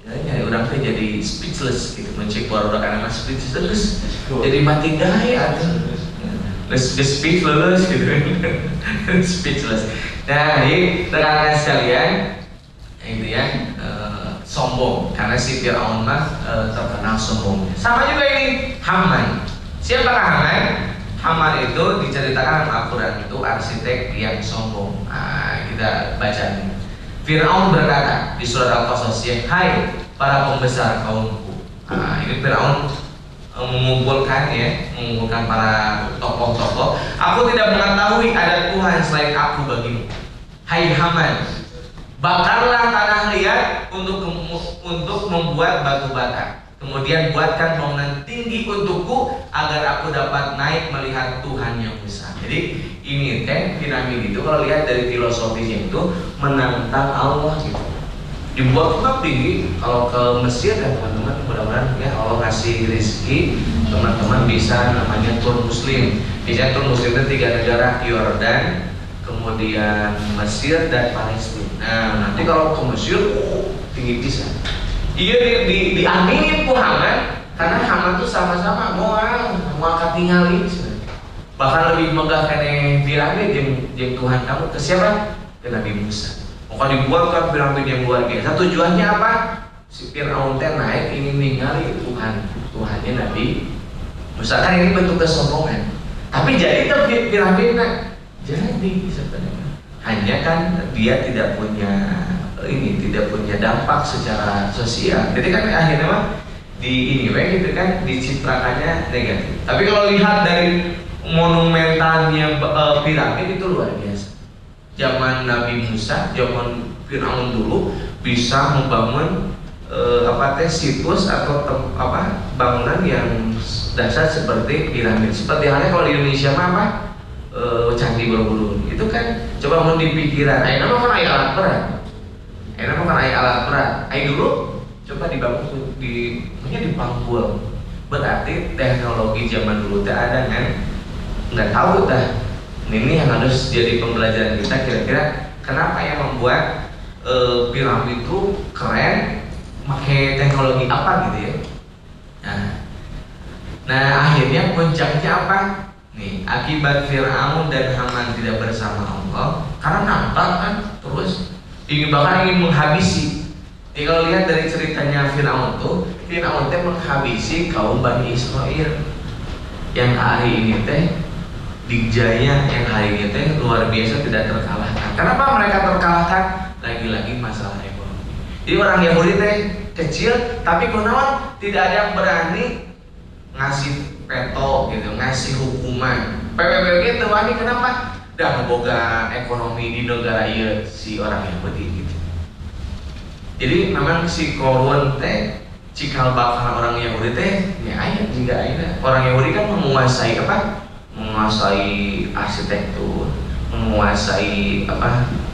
ya orang teh jadi speechless gitu, mencek baru anak speechless jadi mati daya atuh. Let's speechless gitu. Speechless. Nah, ini rekan-rekan sekalian, itu ya sombong karena si Firaun mah terkenal sombong. Sama juga ini Haman. Siapakah Haman? Haman itu diceritakan dalam Al-Qur'an itu arsitek yang sombong. Nah, kita baca nih. Firaun berkata di surat Al-Qasas, "Hai para pembesar kaumku." Nah, ini Firaun mengumpulkan para tokoh-tokoh. "Aku tidak mengetahui ada Tuhan selain aku bagimu. Hai Haman, Bakarlah tanah liat untuk membuat batu bata. Kemudian buatkan bangunan tinggi untukku agar aku dapat naik melihat Tuhan yang besar. Jadi ini piramid itu kalau lihat dari filosofisnya itu menantang Allah gitu. Dibuat tetap tinggi. Kalau ke Mesir dan teman-teman mudah-mudahan ya Allah ngasih rezeki teman-teman bisa namanya tur muslim. Biasanya tur muslim itu 3 negara, Yordan, kemudian Mesir dan Palestina. Nah nanti kalau ke Mesir tinggi bisa. Iya diaminin ku Haman karena Haman tuh sama-sama mau ketinggalin. Bahkan lebih megah kene piramid yang Tuhan kamu ke siapa? Ke Nabi Musa. Maka dibuatkan piramid yang luar biasa. Tujuannya apa? Si Fir'aun teh naik ingin ningali Tuhannya Nabi Musa. Kan ini bentuk kesombongan. Tapi jadi tuh piramidnya jadi sebenarnya. Hanya kan dia tidak punya dampak secara sosial. Jadi kan akhirnya mah gitu kan dicitrakannya negatif. Tapi kalau lihat dari monumentalnya piramid itu luar biasa. Zaman Nabi Musa, zaman Fir'aun dulu bisa membangun situs atau bangunan yang dasar seperti piramid. Seperti halnya kalau di Indonesia mah Candi Borobudur. Itu kan coba mau dipikiran. Ayo kan alat berat. Ayo dulu coba dibangun di Panggul. Berarti teknologi zaman dulu tak ada kan? Nggak tahu dah. Ini yang harus jadi pembelajaran kita kira-kira kenapa yang membuat piramid itu keren, pakai teknologi apa gitu ya? Nah akhirnya puncaknya apa? Nih akibat Fir'aun dan Haman tidak bersama Allah karena nampak kan terus bahkan ingin menghabisi. Jadi kalau lihat dari ceritanya Fir'aun tuh menghabisi kaum Bani Israel yang hari ini Digjaya yang hari ini luar biasa tidak terkalahkan. Kenapa mereka terkalahkan? Lagi-lagi masalah ekonomi. Jadi orang Yahudi kecil, tapi kunaon tidak ada yang berani ngasih veto gitu, ngasih hukuman. PBB gitu, ini kenapa? Dah boga ekonomi di negara ieu si orang Yahudi gitu. Jadi memang si korun cikal bakal orang Yahudi ya aya juga aya. Orang Yahudi kan menguasai menguasai arsitektur, menguasai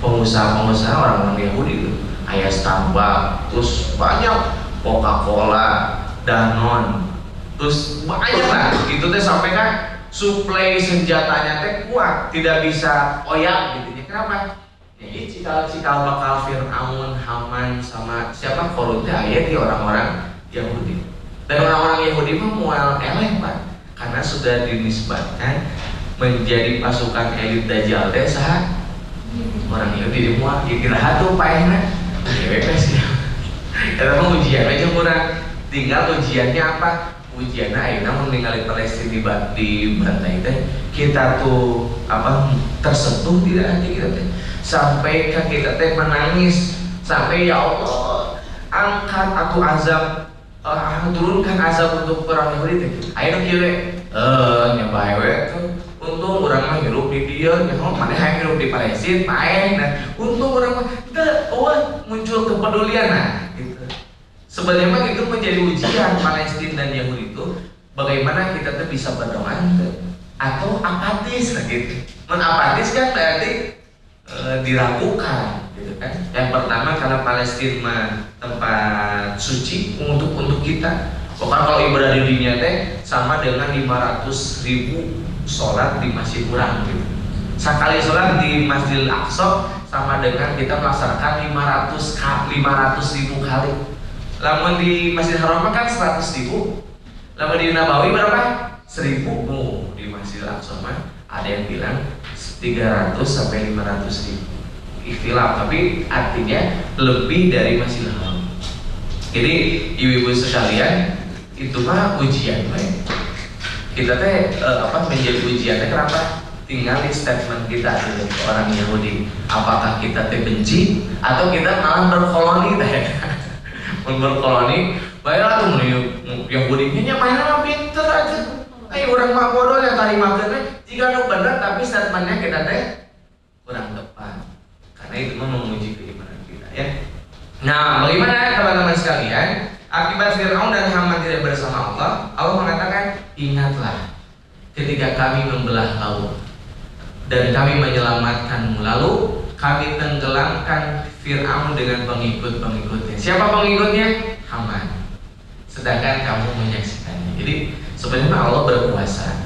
pengusaha-pengusaha orang-orang Yahudi itu. Aya Starbucks, terus banyak Coca-Cola, Danone, terus banyak lah. Itu sampai kan suplai senjatanya kuat, tidak bisa oyak gitu. Kenapa? Jadi cikal bakal Fir'aun, Haman sama siapa Korun aya di orang-orang Yahudi. Dan orang-orang Yahudi mah moal eleh Pak. Karena sudah dinisbatkan menjadi pasukan elit Dajjal orang Yahudi semua kira tuh paehna bebas ya. Karena ujian aja kurang tinggal ujiannya apa? Ujiannya ayeuna ningali Palestina di bantai kita tuh tersentuh tidak hati kita sampai kita menangis sampai ya Allah angkat aku azab turunkan azab untuk orang Yahudi ayo kieu nyoba we untung urang mah hirup di dieu nya mana hayang hirup di Palestina paeh untung urang mah muncul kepedulian gitu. Sebenarnya mah itu menjadi ujian Palestina dan Yahudi itu bagaimana kita tuh bisa berdoa atau apatis gitu. Apatis kan berarti diragukan gitu kan. Yang pertama karena Palestina tempat suci untuk kita. Bahkan kalau ibadah di dunia sama dengan 500.000 sholat di Masjid Kurang gitu. Sekali sholat di Masjidil Aqsa sama dengan kita melaksanakan 500.000 kali. Lamun di Masjidil Haram kan 100.000. Lamun di Nabawi berapa? 1.000. Di Masjidil Aqsa ada yang bilang 300 sampai 500.000 ikhtilaf, tapi artinya lebih dari Masjidil Haram. Jadi ibu-ibu sekalian itu mah ujian kita menjadi ujiannya kenapa? Tinggal di statement kita ke orang Yahudi, apakah kita benci atau kita malah berkoloni berkoloni baiklah tuh Yahudinya mainan pinter aja. Orang mah bodoh yang tadi makannya jika nu benar tapi statementnya kita kurang tepat karena itu mah menguji keimanan kita. ya. Nah, bagaimana teman-teman sekalian? Akibat Fir'aun dan Haman tidak bersama Allah, Allah mengatakan, ingatlah ketika kami membelah laut dan kami menyelamatkanmu, lalu kami tenggelamkan Fir'aun dengan pengikut-pengikutnya. Siapa pengikutnya? Haman. Sedangkan kamu menyaksikannya. Jadi sebenarnya Allah berkuasa.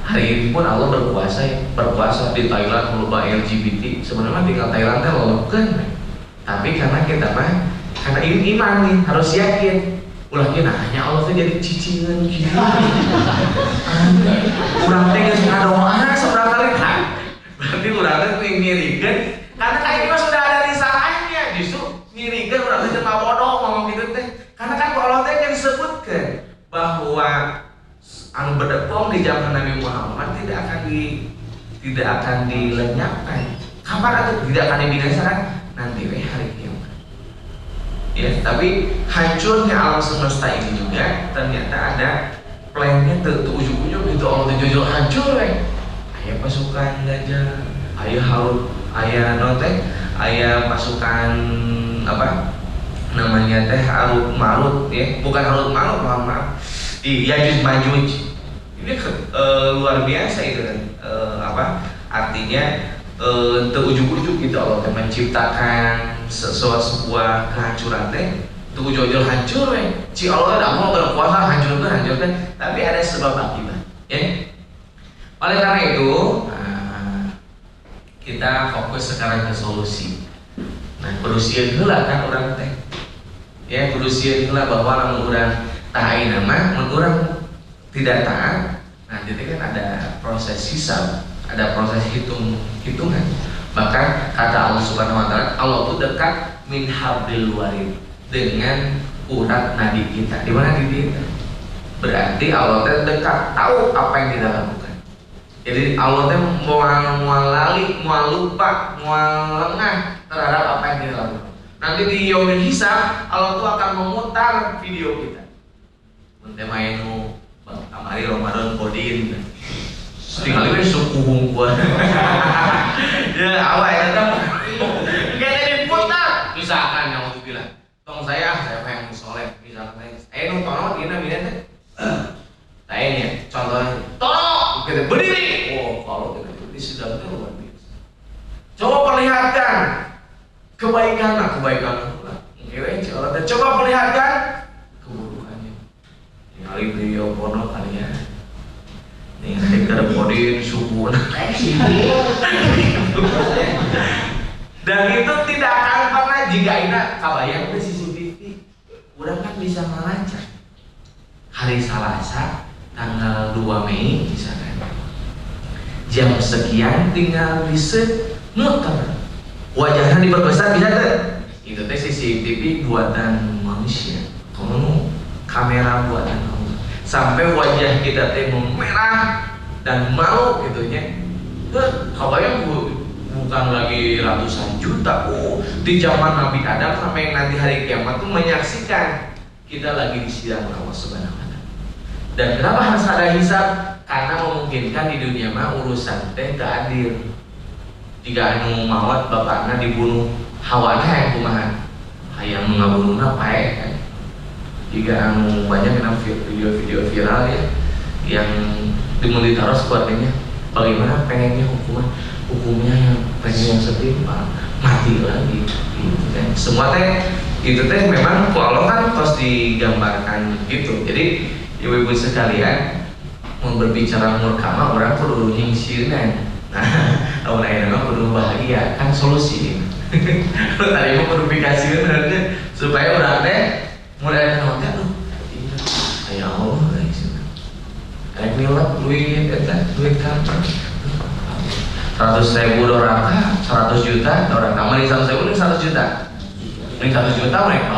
Hari ini pun Allah berkuasa, berkuasa di Thailand merubah LGBT. Sebenarnya tinggal Thailand teh lolokeun. Tapi karena kita mah karena ini iman nih, harus yakin. Ulah kena hanya Allah tuh jadi cicingan gitu. Urang teh geus ngadoa saudara kali kan. Berarti urang teh ngirikeun karena kayak ini mah sudah ada risalahnya. Justru ngirikeun urang teh mah bodoh ngomong gitu teh. Karena kan Allah teh yang disebutkan bahwa anu berdepong di zaman Nabi Muhammad tidak akan dilenyapkan. Kapan atau tidak akan dibinasakan? Nanti hari kiamat. Ya, tapi hancurnya alam semesta ini juga ternyata ada plannya tuh ujung-ujung gitu. Allah tuh jujur hancur Aya pasukan gajah, aya harut, aya notek, aya pasukan apa? Namanya teh Harut Marut ya, bukan Harut Marut, maaf. Yajuj Majuj. Ini luar biasa itu kan. Artinya ujug-ujug gitu Allah teh menciptakan sebuah kehancuran teh itu ujug-ujug hancur si Allah tidak mau berkuasa hancurkan tapi ada sebab akibat ya. Oleh karena itu kita fokus sekarang ke solusi. Nah berusia heula kan orang teh ya, berusia heula bahwa lamun urang taat nama mun urang tidak taat. Nah jadi kan ada proses hisab, ada proses hitungan. Bahkan kata Allah Subhanahu wa taala, Allah itu dekat min hablil warid, dengan urat nadi kita. Di mana nadi kita? Berarti Allah itu dekat, tahu apa yang kita lakukan. Jadi Allah itu mau lali, mau lupa, mau lengah terhadap apa yang kita lakukan. Nanti di yaumil hisab Allah itu akan memutar video kita. Mun teh mainu kamari Ramadan kodin. Tinggal ini suku hungkuan. Ya awal ya tetap. Kayaknya diputar. Misalkan yang waktu bilang, tong saya pengen soleh. Misalkan saya nonton gini teh. Saya ini contohnya, tolong kita berdiri. Oh kalau kita berdiri sudah luar biasa. Coba perlihatkan kebaikan. Coba perlihatkan keburukannya. Tinggal beliau pono kalian. Nih, ada kodin suku. Dan itu tidak akan pernah jika ini kabayang ke CCTV. Udah kan bisa ngelacak. Hari Selasa tanggal 2 Mei misalkan. Jam sekian tinggal bisa muter. Wajahnya diperbesar bisa tuh. Itu teh CCTV buatan manusia. Kamu kamera buatan Allah. Sampai wajah kita teh merah dan malu gitunya. Kabayang bukan lagi ratusan juta. Di zaman Nabi Adam sampai nanti hari kiamat tuh menyaksikan kita lagi di sidang Allah Subhanahu wa taala. Dan kenapa harus ada hisab? Karena memungkinkan di dunia mah urusan teh gak adil. Jika anu mawat bapaknya dibunuh, hawana yang kumaha? Hayang ngabunuhna pae kan. Jika anu banyak kena video-video viral ya yang dimonitor keluarganya, bagaimana pengennya hukumnya yang pengen yang setimpal mati lagi gitu kan. Semua teh itu teh memang kalau kan terus digambarkan gitu. Jadi ibu-ibu sekalian mau berbicara murkama orang perlu nyingsirkan. Nah, awal akhirnya memang perlu bahagia kan solusi. Tadi mau verifikasi kan supaya orang teh mulai ada nonton ya Allah guys. Kayak nilap duit kantor 100.000 doraka 100 juta doraka mari 100.000 ini 100 juta ini 100 juta mereka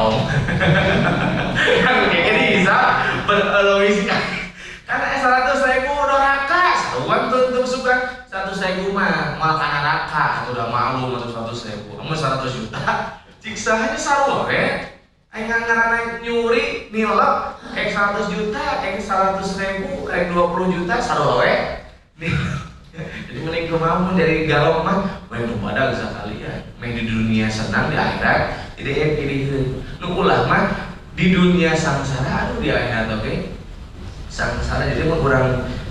kan kayak gini bisa berlogika karena 100.000 doraka saruan tuh suka 100.000 mah malah karena raka udah malu atau 100.000 kamu 100 juta siksanya saruan Aing ngaranna nyuri nilep kayak 100 juta, kayak 100.000, kayak 20 juta sarowe. Jadi mending kumaha dari galok mah main badal sekali ya. Main di dunia senang di akhirat jadi pilih nu ulah mah di dunia sangsara aduh di akhirat oke sangsara jadi mah kurang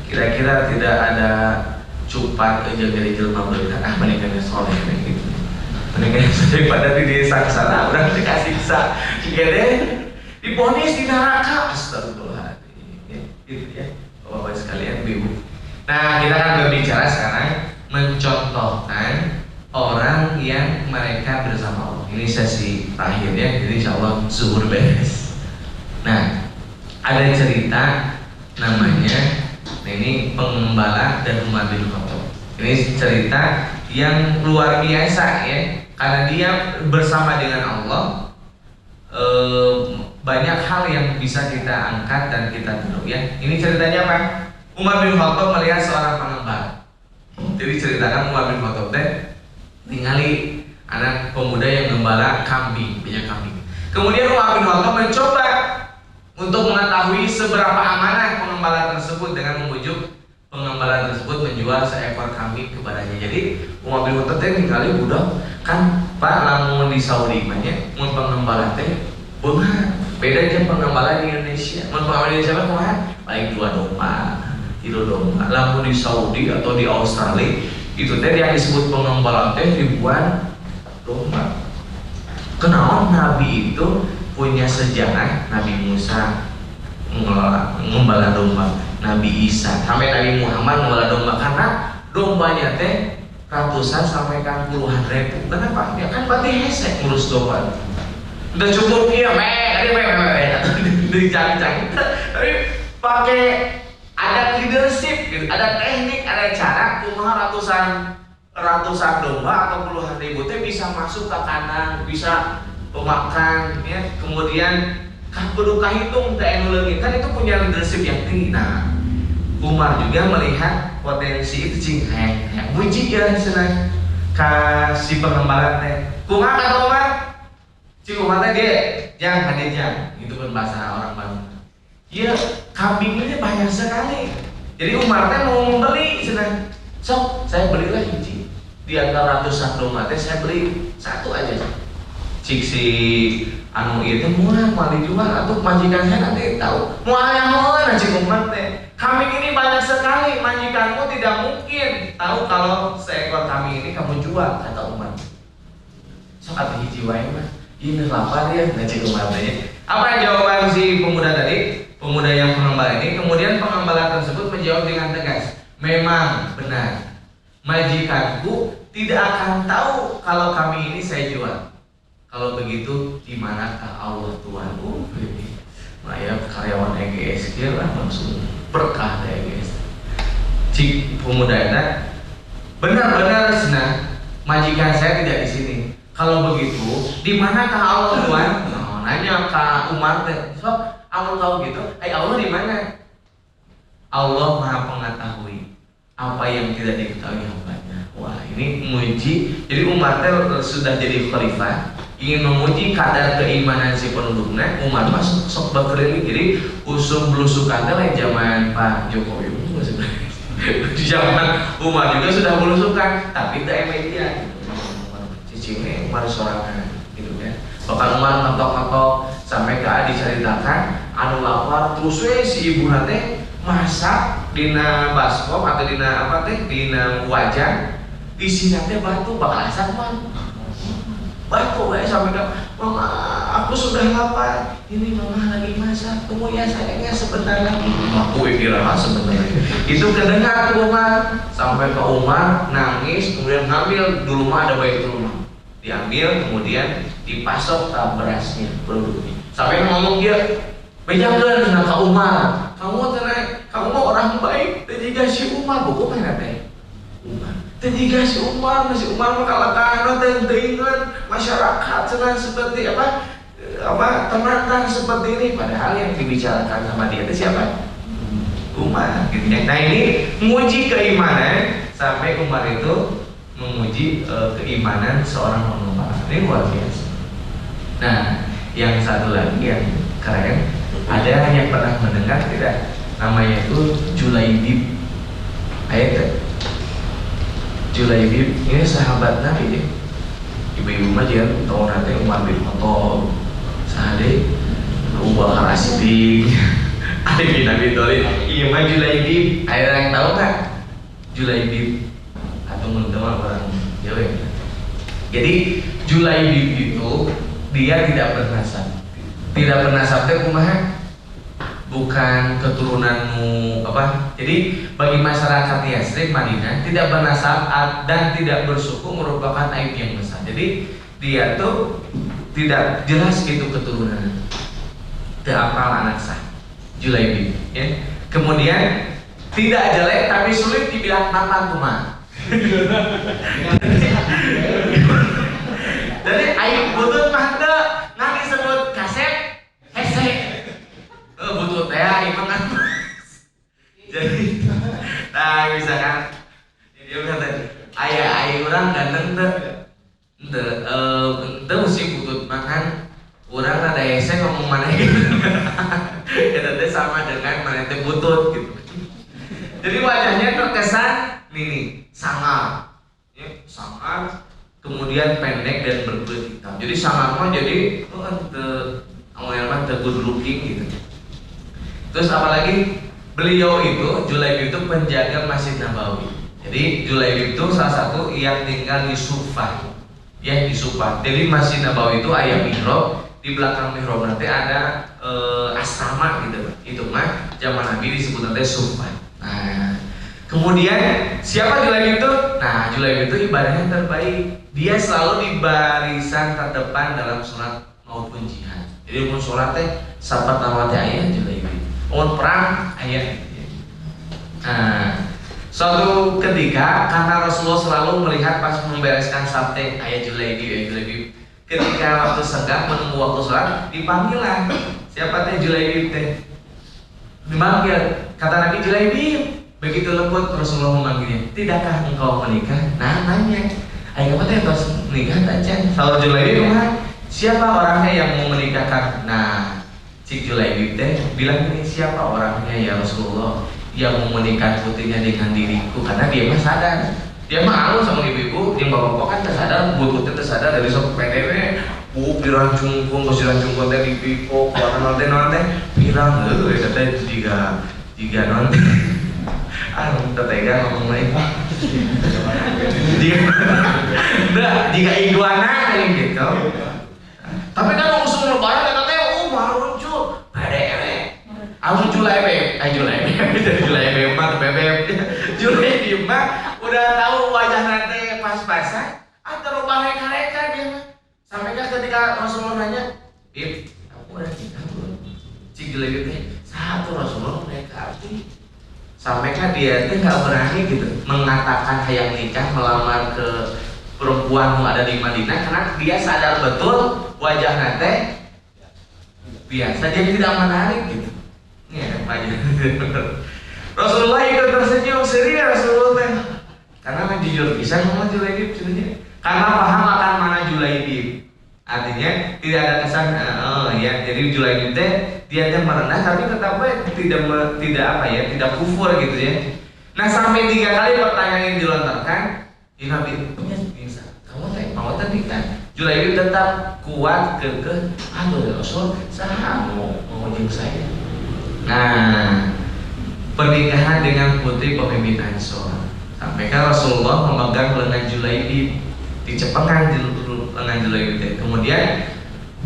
kira-kira tidak ada cupat aja dari jelma berita menikah soleh gitu menikah daripada di sangsara orang dikasih siksa gede diponis di neraka astagfirullahaladzim gitu ya bapak sekalian ibu. Nah kita akan berbicara sekarang mencontohkan orang yang mereka bersama Allah. Ini sesi terakhirnya, jadi insya Allah zuhur beres. Nah ada cerita namanya ini pengembala dan Umar bin Khattab. Ini cerita yang luar biasa ya, karena dia bersama dengan Allah. Banyak hal yang bisa kita angkat dan kita tahu ya. Ini ceritanya apa? Umar bin Khattab melihat seorang pengembala. Jadi ceritakan Umar bin Khattab ningali anak pemuda yang gembala kambing, punya kambing. Kemudian Umar bin Khattab mencoba untuk mengetahui seberapa amanah pengembala tersebut dengan membujuk pengembala tersebut menjual seekor kambing kepadanya. Jadi Umar bin Khattab ningali budak kan Pak lamun di Saudi banyak mun pengembala teh beunghar. Beda jeung pengembala di Indonesia. Mun pengembala di Indonesia mah paling 2 domba, 3 domba. Lamun di Saudi atau di Australia itu teh yang disebut pengembala teh ribuan domba. Kenaon Nabi itu punya sejarah Nabi Musa mengembala domba, Nabi Isa sampai Nabi Muhammad mengembala domba karena dombanya teh ratusan sampai kan puluhan ribu. Kenapa? Ya kan berarti hesek ngurus domba. Udah cukup ya, dicari-cari. Tapi pakai ada leadership gitu, ada teknik, ada cara kumaha ratusan domba atau puluhan ribu teh bisa masuk ke kandang, bisa pemakan ya. Kemudian kan kudu kahitung teh anu leungit kan itu punya leadership yang tinggi. Nah, Umar juga melihat potensi itu cing hayang muji ya cenah ka si pengembala teh. Kumaha kata Umar? Cing Umar teh dia jang kadejang itu kan bahasa orang Bandung. Ya, kambing ini banyak sekali. Jadi Umar teh mau membeli cenah. Sok, saya belilah hiji. Di antara ratusan domba teh saya beli satu aja. Cik si anu ieu teh murah moal dijual atuh majikan saya nanti tahu. Moal yang mana cik Umar teh? Kambing ini banyak sekali, majikanmu tidak mungkin tahu kalau seekor kambing ini kamu jual, kata Umar. Sok atuh hiji wae mah. Ini lapar ya, cik Umar teh. Apa jawaban si pemuda tadi? Pemuda yang pengembala ini, kemudian pengembala tersebut menjawab dengan tegas, memang benar, majikanku tidak akan tahu kalau kami ini saya jual. Kalau begitu, di manakah Allah Tuhanku? Maya karyawan EGS kira langsung berkah dari EGS. Cik pemuda itu, benar-benar senang, majikan saya tidak di sini. Kalau begitu, di manakah Allah Tuhan? Nah, nanya ke Umar teh, so, Allah tahu gitu, Allah di mana? Allah Maha Pengetahui apa yang tidak diketahui hambanya. Wah, ini muji. Jadi Umar teh sudah jadi khalifah, ingin memuji kadar keimanan si penduduknya. Umar masuk sok berkeliling. Jadi usum belusukan teh lain zaman Pak Jokowi. Di zaman Umar juga sudah belusukan, tapi teh media. Cicingnya Umar sorangan gitu ya. Bahkan Umar ngetok-ngetok sampai ke diceritakan anu lapar terus si ibu nate masak dina baskom atau dina apa teh dina wajan isina teh batu bakal asap man batu wae sampai ke mama aku sudah lapar ini mama lagi masak tunggu ya sayangnya sebentar lagi aku kira sebentar lagi itu kedengar tuh Umar sampai ke Umar nangis kemudian ngambil dulu mah ada bayi rumah diambil kemudian dipasok ke berasnya produknya sampai ngomong dia bejakeun cenah ka Umar kamu tenang kamu mah orang baik teh jiga si Umar buku mana teh Umar teh jiga si Umar mah kalakahan teuing-teuingan masyarakat cenah seperti apa tenang seperti ini padahal yang dibicarakan sama dia itu siapa Umar gitu ya. Nah ini menguji keimanan sampai Umar itu menguji keimanan seorang pengembala ini luar biasa. Nah yang satu lagi yang keren ada yang pernah mendengar tidak namanya itu Julaibib ayat Julaibib ini sahabat Nabi ya. ibu-ibu mah dia tahun nanti Umar bin Khattab sehari Abu Bakar As-Siddiq Ali bin Abi Thalib iya mah Julaibib ada yang tahu kan Julaibib atau teman-teman orang Jawa ya? Jadi Julaibib itu dia tidak bernasab teh kumaha bukan keturunanmu apa. Jadi bagi masyarakat Yasrib Madinah tidak bernasab dan tidak bersuku merupakan aib yang besar. Jadi dia tuh tidak jelas gitu keturunan. Teu apal anak sah Julaibib ya. Kemudian tidak jelek tapi sulit dibilang tampan kumaha. Jadi aib butut mah teu ngan disebut kaset hese. Butut teh imang kan. Jadi nah misalkan dia kata aya urang ganteng teu teu mesti butut makan urang ada hese ngomong maneh gitu. Eta teh sama dengan maneh teh butut gitu. Jadi wajahnya terkesan nih sangar. Ya, sangar kemudian pendek dan berkulit hitam. Jadi sangar mah jadi awalnya teh good looking gitu. Terus apalagi beliau itu Julaibib itu penjaga Masjid Nabawi. Jadi Julaibib itu salah satu yang tinggal di Sufah. Ya di Sufah. Jadi Masjid Nabawi itu aya mihrab, di belakang mihrab nanti ada asrama gitu. Itu mah zaman Nabi disebut nanti Sufah. Nah, kemudian siapa Julaibib itu? Nah, Julaibib itu ibadahnya terbaik. Dia selalu di barisan terdepan dalam sholat maupun jihad. Jadi mau sholat teh sahabat nawati ayah Julaibib. Mau perang ayah. Nah, suatu ketika karena Rasulullah selalu melihat pas membereskan sate ayah Julaibib. Ketika waktu senggang menunggu waktu sholat dipanggil lah. Siapa teh Julaibib teh? Dipanggil. Kata Nabi Julaibib. Begitu lembut Rasulullah memanggilnya. Tidakkah engkau menikah? Nah nanya. Ayo kamu teh harus menikah aja. Kalau Julaibib mah siapa orangnya yang mau menikahkan? Nah si Julaibib teh bilang ini siapa orangnya ya Rasulullah yang mau menikah putrinya dengan diriku, karena dia mah sadar. Dia mah alus sama ibu-ibu, dia bapak kan tersadar, bututnya tersadar dari sok PDW, dirancungkung, terus dirancungkung teh dipipok, warna nonte pirang, itu teh jika nonte, tetega ngomong lain, jika iguana kayak gitu. Tapi kan musuh lebaran kata teh, maruncul, PDW, Julaibib mah bebek, Julaibib mah udah tahu wajah nanti pas-pasan, atau reka dia mah. Sampai kan ketika Rasulullah nanya, Bib, kamu udah nikah belum? Si Julaibib teh, satu Rasulullah mereka arti. Sampai kan dia teh nggak berani gitu mengatakan hayang nikah melamar ke perempuan yang ada di Madinah karena dia sadar betul wajah nanti biasa jadi tidak menarik gitu. Ya, Rasulullah ikut tersenyum serius Rasulullah teh. Karena jujur bisa ngomong Julaibib sebenarnya. Karena paham akan mana Julaibib. Artinya tidak ada kesan ya. Jadi Julaibib teh dia teh merendah tapi tetap tidak kufur gitu ya. Nah, sampai 3 kali pertanyaan yang dilontarkan, ya Nabi bisa. Kamu teh mau tadi kan? Julaibib tetap kuat kekeh. Aduh Rasul, saha mau jeung saya. Nah, pernikahan dengan putri pemimpin Ansor. Sampai kan Rasulullah memegang lengan Julaibib, dicepengkan lengan Julaibib. Kemudian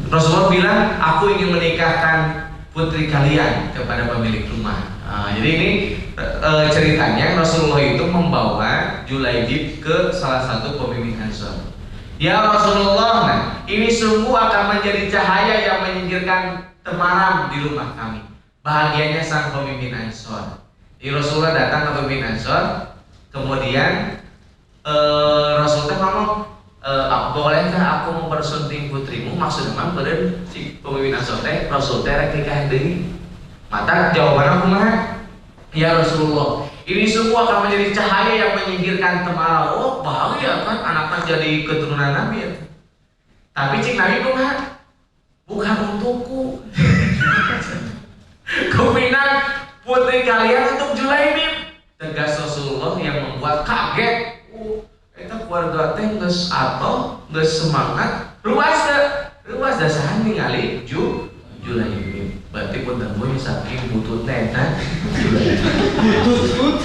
Rasulullah bilang, aku ingin menikahkan putri kalian kepada pemilik rumah. Jadi ini ceritanya Rasulullah itu membawa Julaibib ke salah satu pemimpin Ansor. Ya Rasulullah, nah, ini sungguh akan menjadi cahaya yang menyingkirkan temaram di rumah kami. Bahagianya sang pemimpin Ansor. Rasulullah datang ke pemimpin Ansor, kemudian Rasulullah ngomong, bolehkah aku mempersunting putrimu? Maksudnya memang beren si pemimpin Ansor teh Rasul teh rek nikah deui. Mata jawaban aku mah, ya Rasulullah, ini semua akan menjadi cahaya yang menyingkirkan temaram. Oh bahagia kan anaknya jadi keturunan Nabi ya. Tapi cik Nabi mah bukan untukku. Kepinang putri kalian untuk Julaibib. Tegas Rasulullah yang membuat kaget. Itu eta keluarga teh geus ato, geus semangat, ruas dasahan ningali Julaibib. Berarti pun temu saking butut eta Julaibib.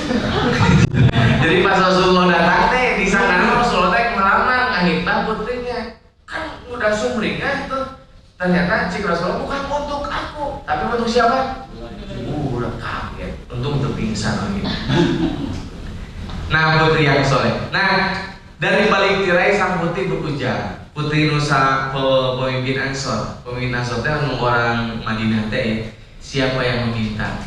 Jadi pas Rasulullah datang teh disangka Rasulullah teh melamar ngahitna putrinya. Kan udah sumringah tuh. Ternyata cik Rasulullah bukan untuk aku, tapi untuk siapa? Udah kaget, untung terpingsan lagi. Nah, putri yang soleh. Nah, dari balik tirai sang putri berujar, putri Nusa pemimpin Ansor. Pemimpin Ansor itu orang Madinah teh. Siapa yang meminta?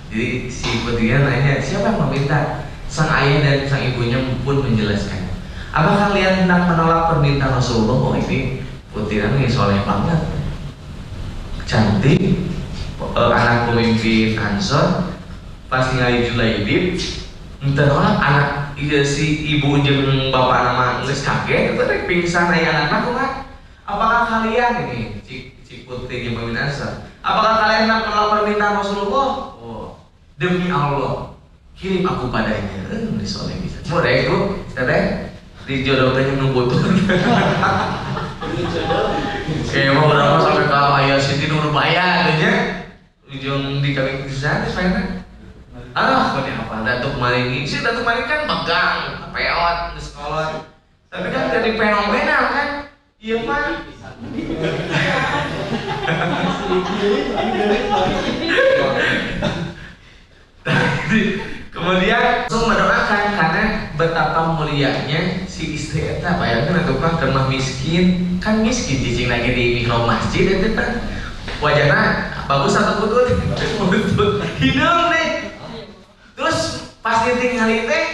Jadi si putrinya nanya, siapa yang meminta? Sang ayah dan sang ibunya pun menjelaskan. Apakah kalian hendak menolak permintaan Rasulullah? Oh, ini putri ini soleh banget, cantik, anak pemimpin Ansor. Pas ningali Julaibib, ente nolak anak si ibu jeung bapak nama geus kaget, itu teh pingsan aya anakna kumaha? Apakah kalian ini cik putri jeung pemimpin Ansor? Apakah kalian hendak menolak permintaan Rasulullah? Oh, demi Allah, kirim aku padanya. Ini soleh bisa. Mau deh itu, teh dijodoh teh nu butuh. Kayak mau berapa sampai ke ayah Siti Nurbaya adanya ujung di kami kisah itu sana. Kok apa? Datuk Maringi, si Datuk Maringi kan megang, peot, di sekolah. Tapi kan jadi fenomenal kan? Iya mah. Kemudian langsung mendoakan karena betapa mulianya si istri eta. Bayangkan atuh mah keur miskin, kan miskin cicing lagi di mikro masjid eta kan. Wajahna bagus atau putut? Putut. Hidung nih. Terus pas ditinggalin teh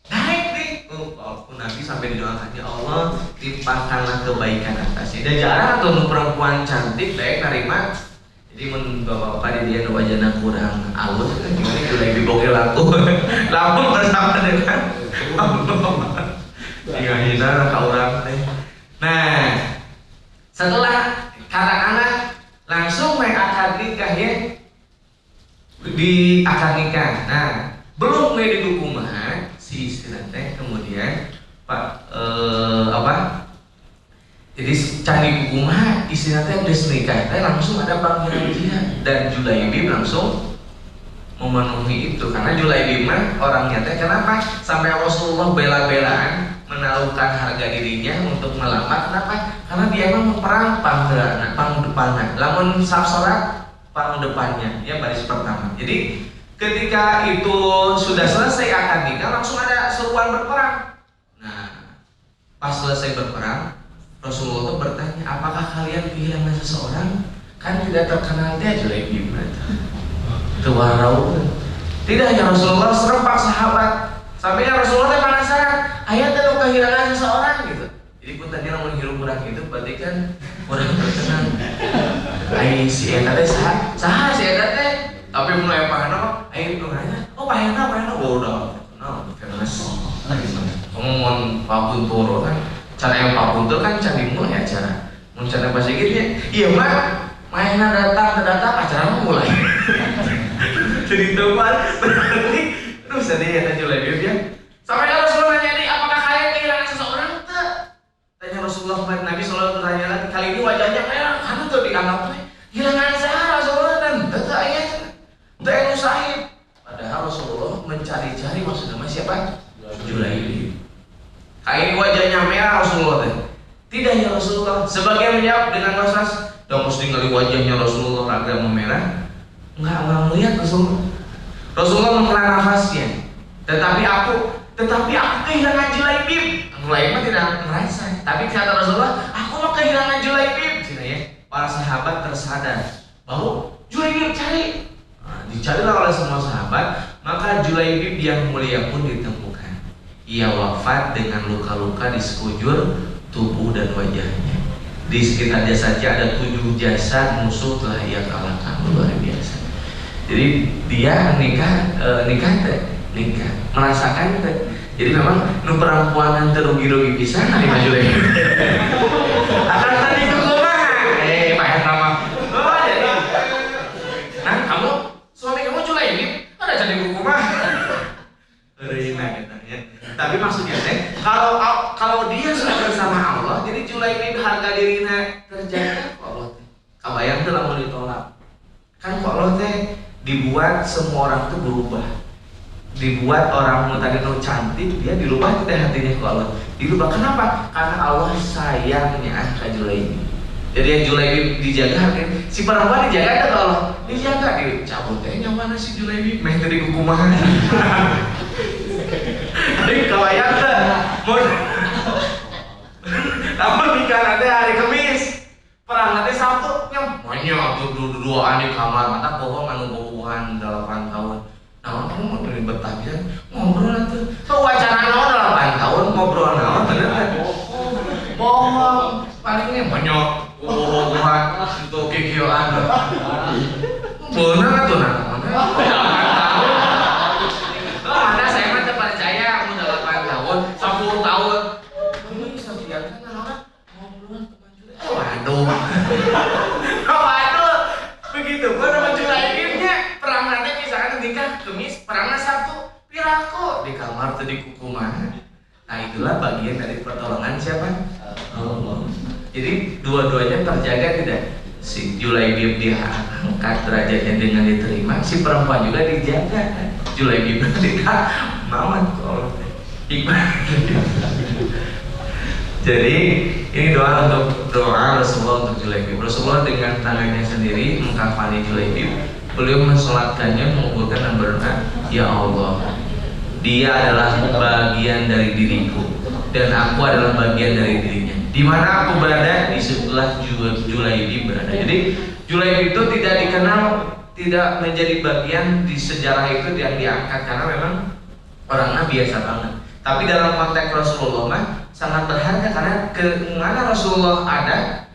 naik nih. Walaupun Nabi sampai didoakan, ya Allah limpahkanlah kebaikan atasnya. Dan jarang tuh perempuan cantik baik narima. Jadi mun bapak-bapak di dia wajahna kurang alus kan gimana itu lagi bokeh laku bersama dengan Allah. Iya hina ka urang teh. Nah, setelah anak-anak langsung main akad nikah ya. Di akad nikah. Nah, belum main di kumaha si istri teh kemudian Pak jadi cari kumaha istrinya teh udah nikah teh langsung ada panggilan jihad dan Julaibib langsung memenuhi itu karena Julaibib mah orangnya teh kenapa sampai Rasulullah bela-belaan menaruhkan harga dirinya untuk melamar. Kenapa? Karena dia mah memperang pang depannya, lamun sab salat pang depannya ya baris pertama. Jadi ketika itu sudah selesai akad nikah langsung ada seruan berperang. Nah, pas selesai berperang Rasulullah itu bertanya, apakah kalian kehilangan seseorang? Kan tidak terkenal dia Julaibib. Itu warau. Tidak ya Rasulullah, serempak sahabat. Sampai Rasulullah penasaran, ayat itu kehilangan seseorang gitu. Jadi pun tadi namun hirup kurang itu berarti kan orang terkenal. Ai si eta teh saha si eta teh. Tapi mulai pahana, ai itu nanya, oh pahana udah kenal karena ngomong Pak Buntoro kan. Cara yang Pak Buntul kan candi mulai acara. Mun cara bahasa Inggrisnya, iya mah mainan datang acara mulai. Jadi tempat berarti terus tadi ya Julaibib ya. Sampai Rasulullah nanya nih, apakah kalian kehilangan seseorang? Tak. Tanya Rasulullah kepada Nabi sallallahu alaihi wasallam kali ini wajahnya merah, anu tuh dianggap kehilangan sahara Rasulullah dan tak ayat. Tak yang sahib. Padahal Rasulullah mencari-cari maksudnya siapa? Julaibib. Ini wajahnya merah Rasulullah teh. Tidak ya Rasulullah. Sebagian menjawab dengan was-was, "Dah mesti ngelihat wajahnya Rasulullah agak memerah." Enggak melihat Rasulullah. Rasulullah menghela nafasnya. Tetapi aku kehilangan Julaibib. Julaibib tidak merasa. Tapi kata Rasulullah, aku mau kehilangan Julaibib. Cina ya. Para sahabat tersadar bahwa Julaibib cari. Nah, dicarilah oleh semua sahabat. Maka Julaibib yang mulia pun ditemukan. Ia wafat dengan luka-luka di sekujur tubuh dan wajahnya. Di sekitarnya saja ada 7 jasad musuh telah ia kalahkan. Luar biasa. Jadi dia nikah merasakan teh. Jadi memang nu perempuan teu rugi-rugi pisan ari maju lagi. Akan tadi itu kumaha? Pak eta mah. Oh jadi. Nah, kamu suami kamu Julaibib ada jadi kumaha? Reina katanya. Tapi maksudnya teh Kalau dia sudah bersama Allah, jadi Julaibib harga dirinya terjaga kok Allah teh. Kabayang teh lamun ditolak. Kan kok Allah teh dibuat semua orang tuh berubah. Dibuat orang tadi nu cantik, dia dirubah teh hatinya ke Allah. Dirubah kenapa? Karena Allah sayangnya ke Julaibib. Jadi yang Julaibib dijaga harganya, si perempuan dijaga ada ke Allah. Dijaga dicabut tehnya mana si Julaibib? Meh tadi kukumahan. Tapi kabayang teh. Namun nikah nanti hari Kamis, perang nanti Sabtu, banyak tuh duaan di kamar, mata bohong anu bohongan 8 tahun. Nah, kamu mau dari betah bisa ngobrol tuh. So wacana naon 8 tahun ngobrol naon ternyata bohong. Palingnya banyak bohongan untuk kikioan. Bener tuh nah. Mana saya mah percaya kamu 8 tahun, 10 tahun. Waduh, begitu gua nama Julaibibnya perang nanti misalkan nikah Kemis, perangnya Sabtu, piraku di kamar tuh di kukuman. Nah itulah bagian dari pertolongan siapa? Allah. Jadi dua-duanya terjaga tidak? Si Julaibib diangkat derajatnya dengan diterima, si perempuan juga dijaga. Julaibib tidak mamat kalau hikmah. Jadi ini doa Rasulullah untuk Julaibib. Rasulullah dengan tangannya sendiri mengkafani Julaibib. Beliau mensolatkannya, menguburkan dan berdoa, ya Allah, dia adalah bagian dari diriku dan aku adalah bagian dari dirinya. Di mana aku berada, di sebelah Julaibib berada. Jadi Julaibib itu tidak dikenal, tidak menjadi bagian di sejarah itu yang diangkat karena memang orangnya biasa banget. Tapi dalam konteks Rasulullah mah sangat berharga karena ke mana Rasulullah ada,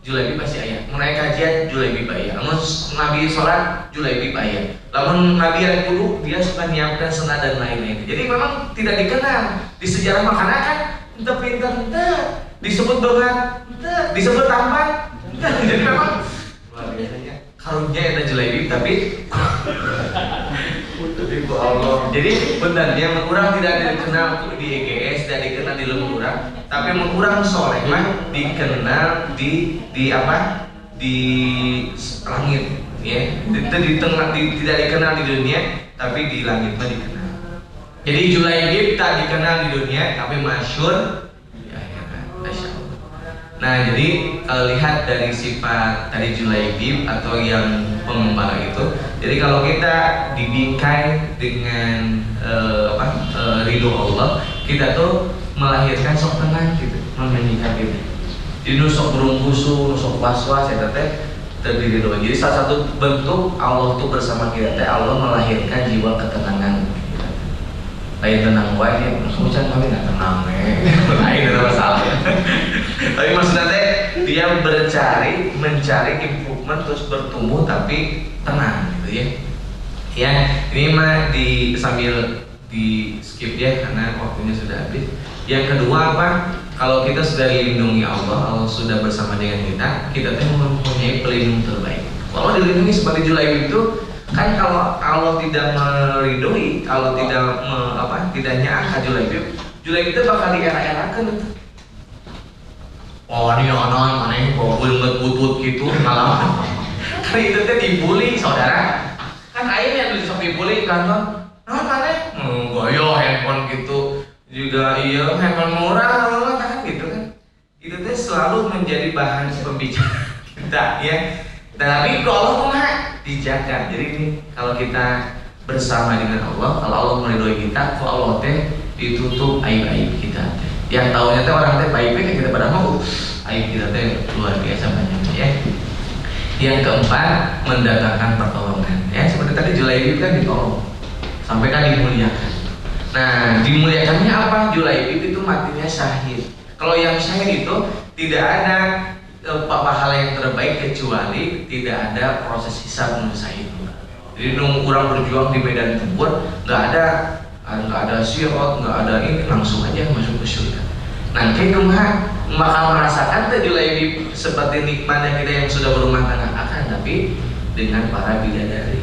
Julaibib pasti ayah. Mulai kajian Julaibib ayah. Lamun Nabi sholat Julaibib ayah. Lamun Nabi yang kudu dia suka nyiapkan senada dan lain-lain. Jadi memang tidak dikenal di sejarah makanan kan pinter-pinter, disebut banget, disebut tampan. Jadi memang luar biasanya karunia ada Julaibib tapi Allah. Jadi benar dia mengurang tidak dikenal di EGS, tidak dikenal di Lemurang, tapi mengurang soleh mah dikenal di apa? Di langit, ya. Di tengah tidak dikenal di dunia, tapi di langit mah dikenal. Jadi Julaibib tak dikenal di dunia, tapi masyhur di akhirat. Masyaallah. Nah, jadi kalau lihat dari sifat tadi Julaibib atau yang pengembara itu, jadi kalau kita dibingkai dengan ridho Allah, kita tuh melahirkan sok tenang gitu, menyikapi gitu. Jadi nusok burung kusu, nusok was-was, ya teh terdiri doa. Jadi salah satu bentuk Allah tuh bersama kita, Allah melahirkan jiwa ketenangan. Lain tenang wae ya, kamu jangan kami nggak tenang lain ada masalah ya. Tapi maksudnya teh dia mencari improvement terus bertumbuh tapi tenang gitu ya. Ya ini mah sambil di skip ya karena waktunya sudah habis. Yang kedua apa? Kalau kita sudah dilindungi Allah sudah bersama dengan kita teh mempunyai pelindung terbaik. Kalau dilindungi seperti Julaibib itu kan kalau Allah tidak meridhoi, kalau tidak nyaangkat Julaibib itu bakal diera-erakan itu. Oh ini anak mana yang bawa butut gitu ngalaman. Kan itu teh dibully saudara. Kan aing yang sok dibully kantor. Nah mana? Goyo handphone gitu juga iya handphone murah kan gitu kan. Itu teh selalu menjadi bahan pembicaraan kita ya. Tapi kalau Allah dijaga. Jadi ini kalau kita bersama dengan Allah, kalau Allah meridhoi kita, kok Allah teh ditutup aib-aib kita. Yang tahunya teh orang teh baik-baik kita pada mau aib kita teh luar biasa banyaknya ya. Yang keempat, mendatangkan pertolongan. Ya seperti tadi Julaibib kan ditolong, sampai kan dimuliakan. Nah dimuliakannya apa? Julaibib itu matinya syahid. Kalau yang syahid itu tidak ada pahala yang terbaik kecuali tidak ada proses hisab menurut saya itu. Jadi nunggu orang berjuang di medan tempur, nggak ada sirat, nggak ada ini, langsung aja masuk ke surga. Nanti kumaha bakal merasakan teh Julaibib seperti nikmatnya kita yang sudah berumah tangga akan, tapi dengan para bidadari.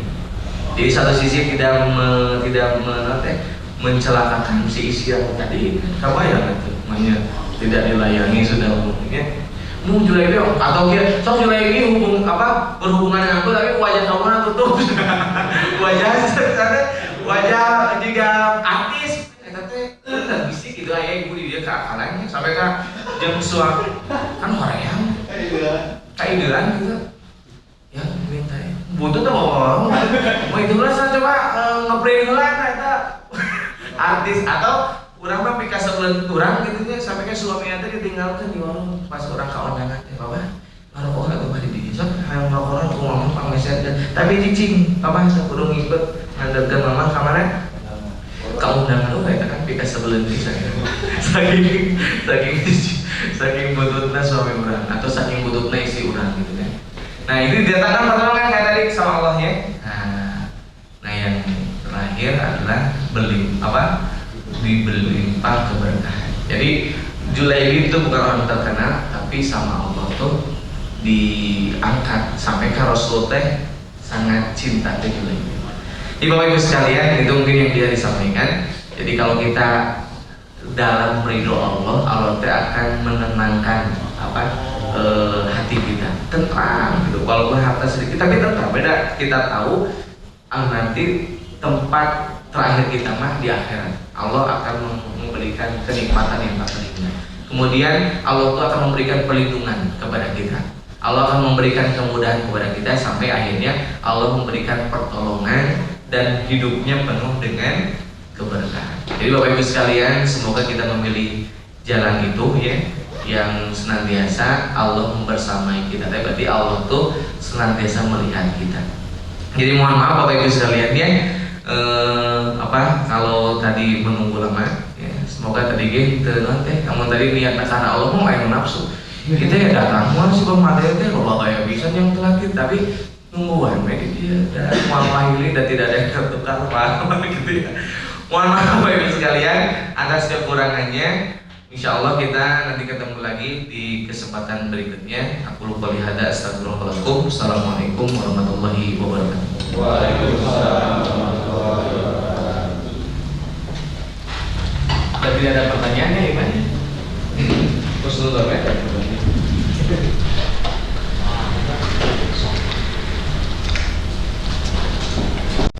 Jadi satu sisi tidak mencelakakan si istri tadi, kamu ya gitu, namanya tidak dilayani sudah umumnya. Julaidi atau dia, so Julaidi berhubungan dengan aku tapi wajah kamu tutup, wajah juga artis, tapi nggak bisa gitu ayah ibu dia ke akalanya sampai ke jam suami kan Korea, kaideran gitu, ya minta ya, butuh tuh mau itu lah saya coba ngebrand lah kata artis atau kurang mah pika sebulan kurang gitu ya sampai ke suaminya teh ditinggalkan di warung pas orang kawandangan teh papa ngarokok atau mah di dieu sok hayang ngarokok aku ngomong pangeset tapi cicing papa sakudu ngikut ngandelkeun mama kamana kamu undangan lu eta kan pika sebulan bisa saking bututna suami urang atau saking bututna istri urang gitu kan. Nah ini didatangkan pertolongan kayak tadi sama Allah ya. Nah yang terakhir adalah diberi limpah keberkahan. Jadi Julaidi itu bukan orang terkenal, tapi sama Allah tuh diangkat sampai ke Rasul teh sangat cinta ke Julaidi. Di Bapak Ibu sekalian, itu mungkin yang dia disampaikan. Jadi kalau kita dalam ridho Allah teh akan menenangkan hati kita, tenang gitu. Walaupun harta sedikit, tapi tetap beda. Kita tahu nanti tempat terakhir kita mah di akhirat. Allah akan memberikan kenikmatan yang tak teringat. Kemudian Allah itu akan memberikan perlindungan kepada kita. Allah akan memberikan kemudahan kepada kita sampai akhirnya Allah memberikan pertolongan dan hidupnya penuh dengan keberkahan. Jadi Bapak Ibu sekalian, semoga kita memilih jalan itu ya, yang senantiasa Allah membersamai kita. Tapi berarti Allah tuh senantiasa melihat kita. Jadi mohon maaf Bapak Ibu sekalian ya. Kalau tadi menunggu lama ya, semoga tadi gitu nanti kamu tadi niat karena Allah mau ayo nafsu kita ya datang mau sih bang materi teh kalau kayak bisa yang telat tapi nungguan media dia dan mau pilih dan tidak ada yang tertukar apa gitu ya. Mohon maaf Bapak Ibu sekalian atas kekurangannya. Insya Allah kita nanti ketemu lagi di kesempatan berikutnya. Aku lupa lihat astagfirullahaladzim. Assalamualaikum warahmatullahi wabarakatuh. Waalaikumsalam. Tidak ada pertanyaannya gimana? Terus dulu kan?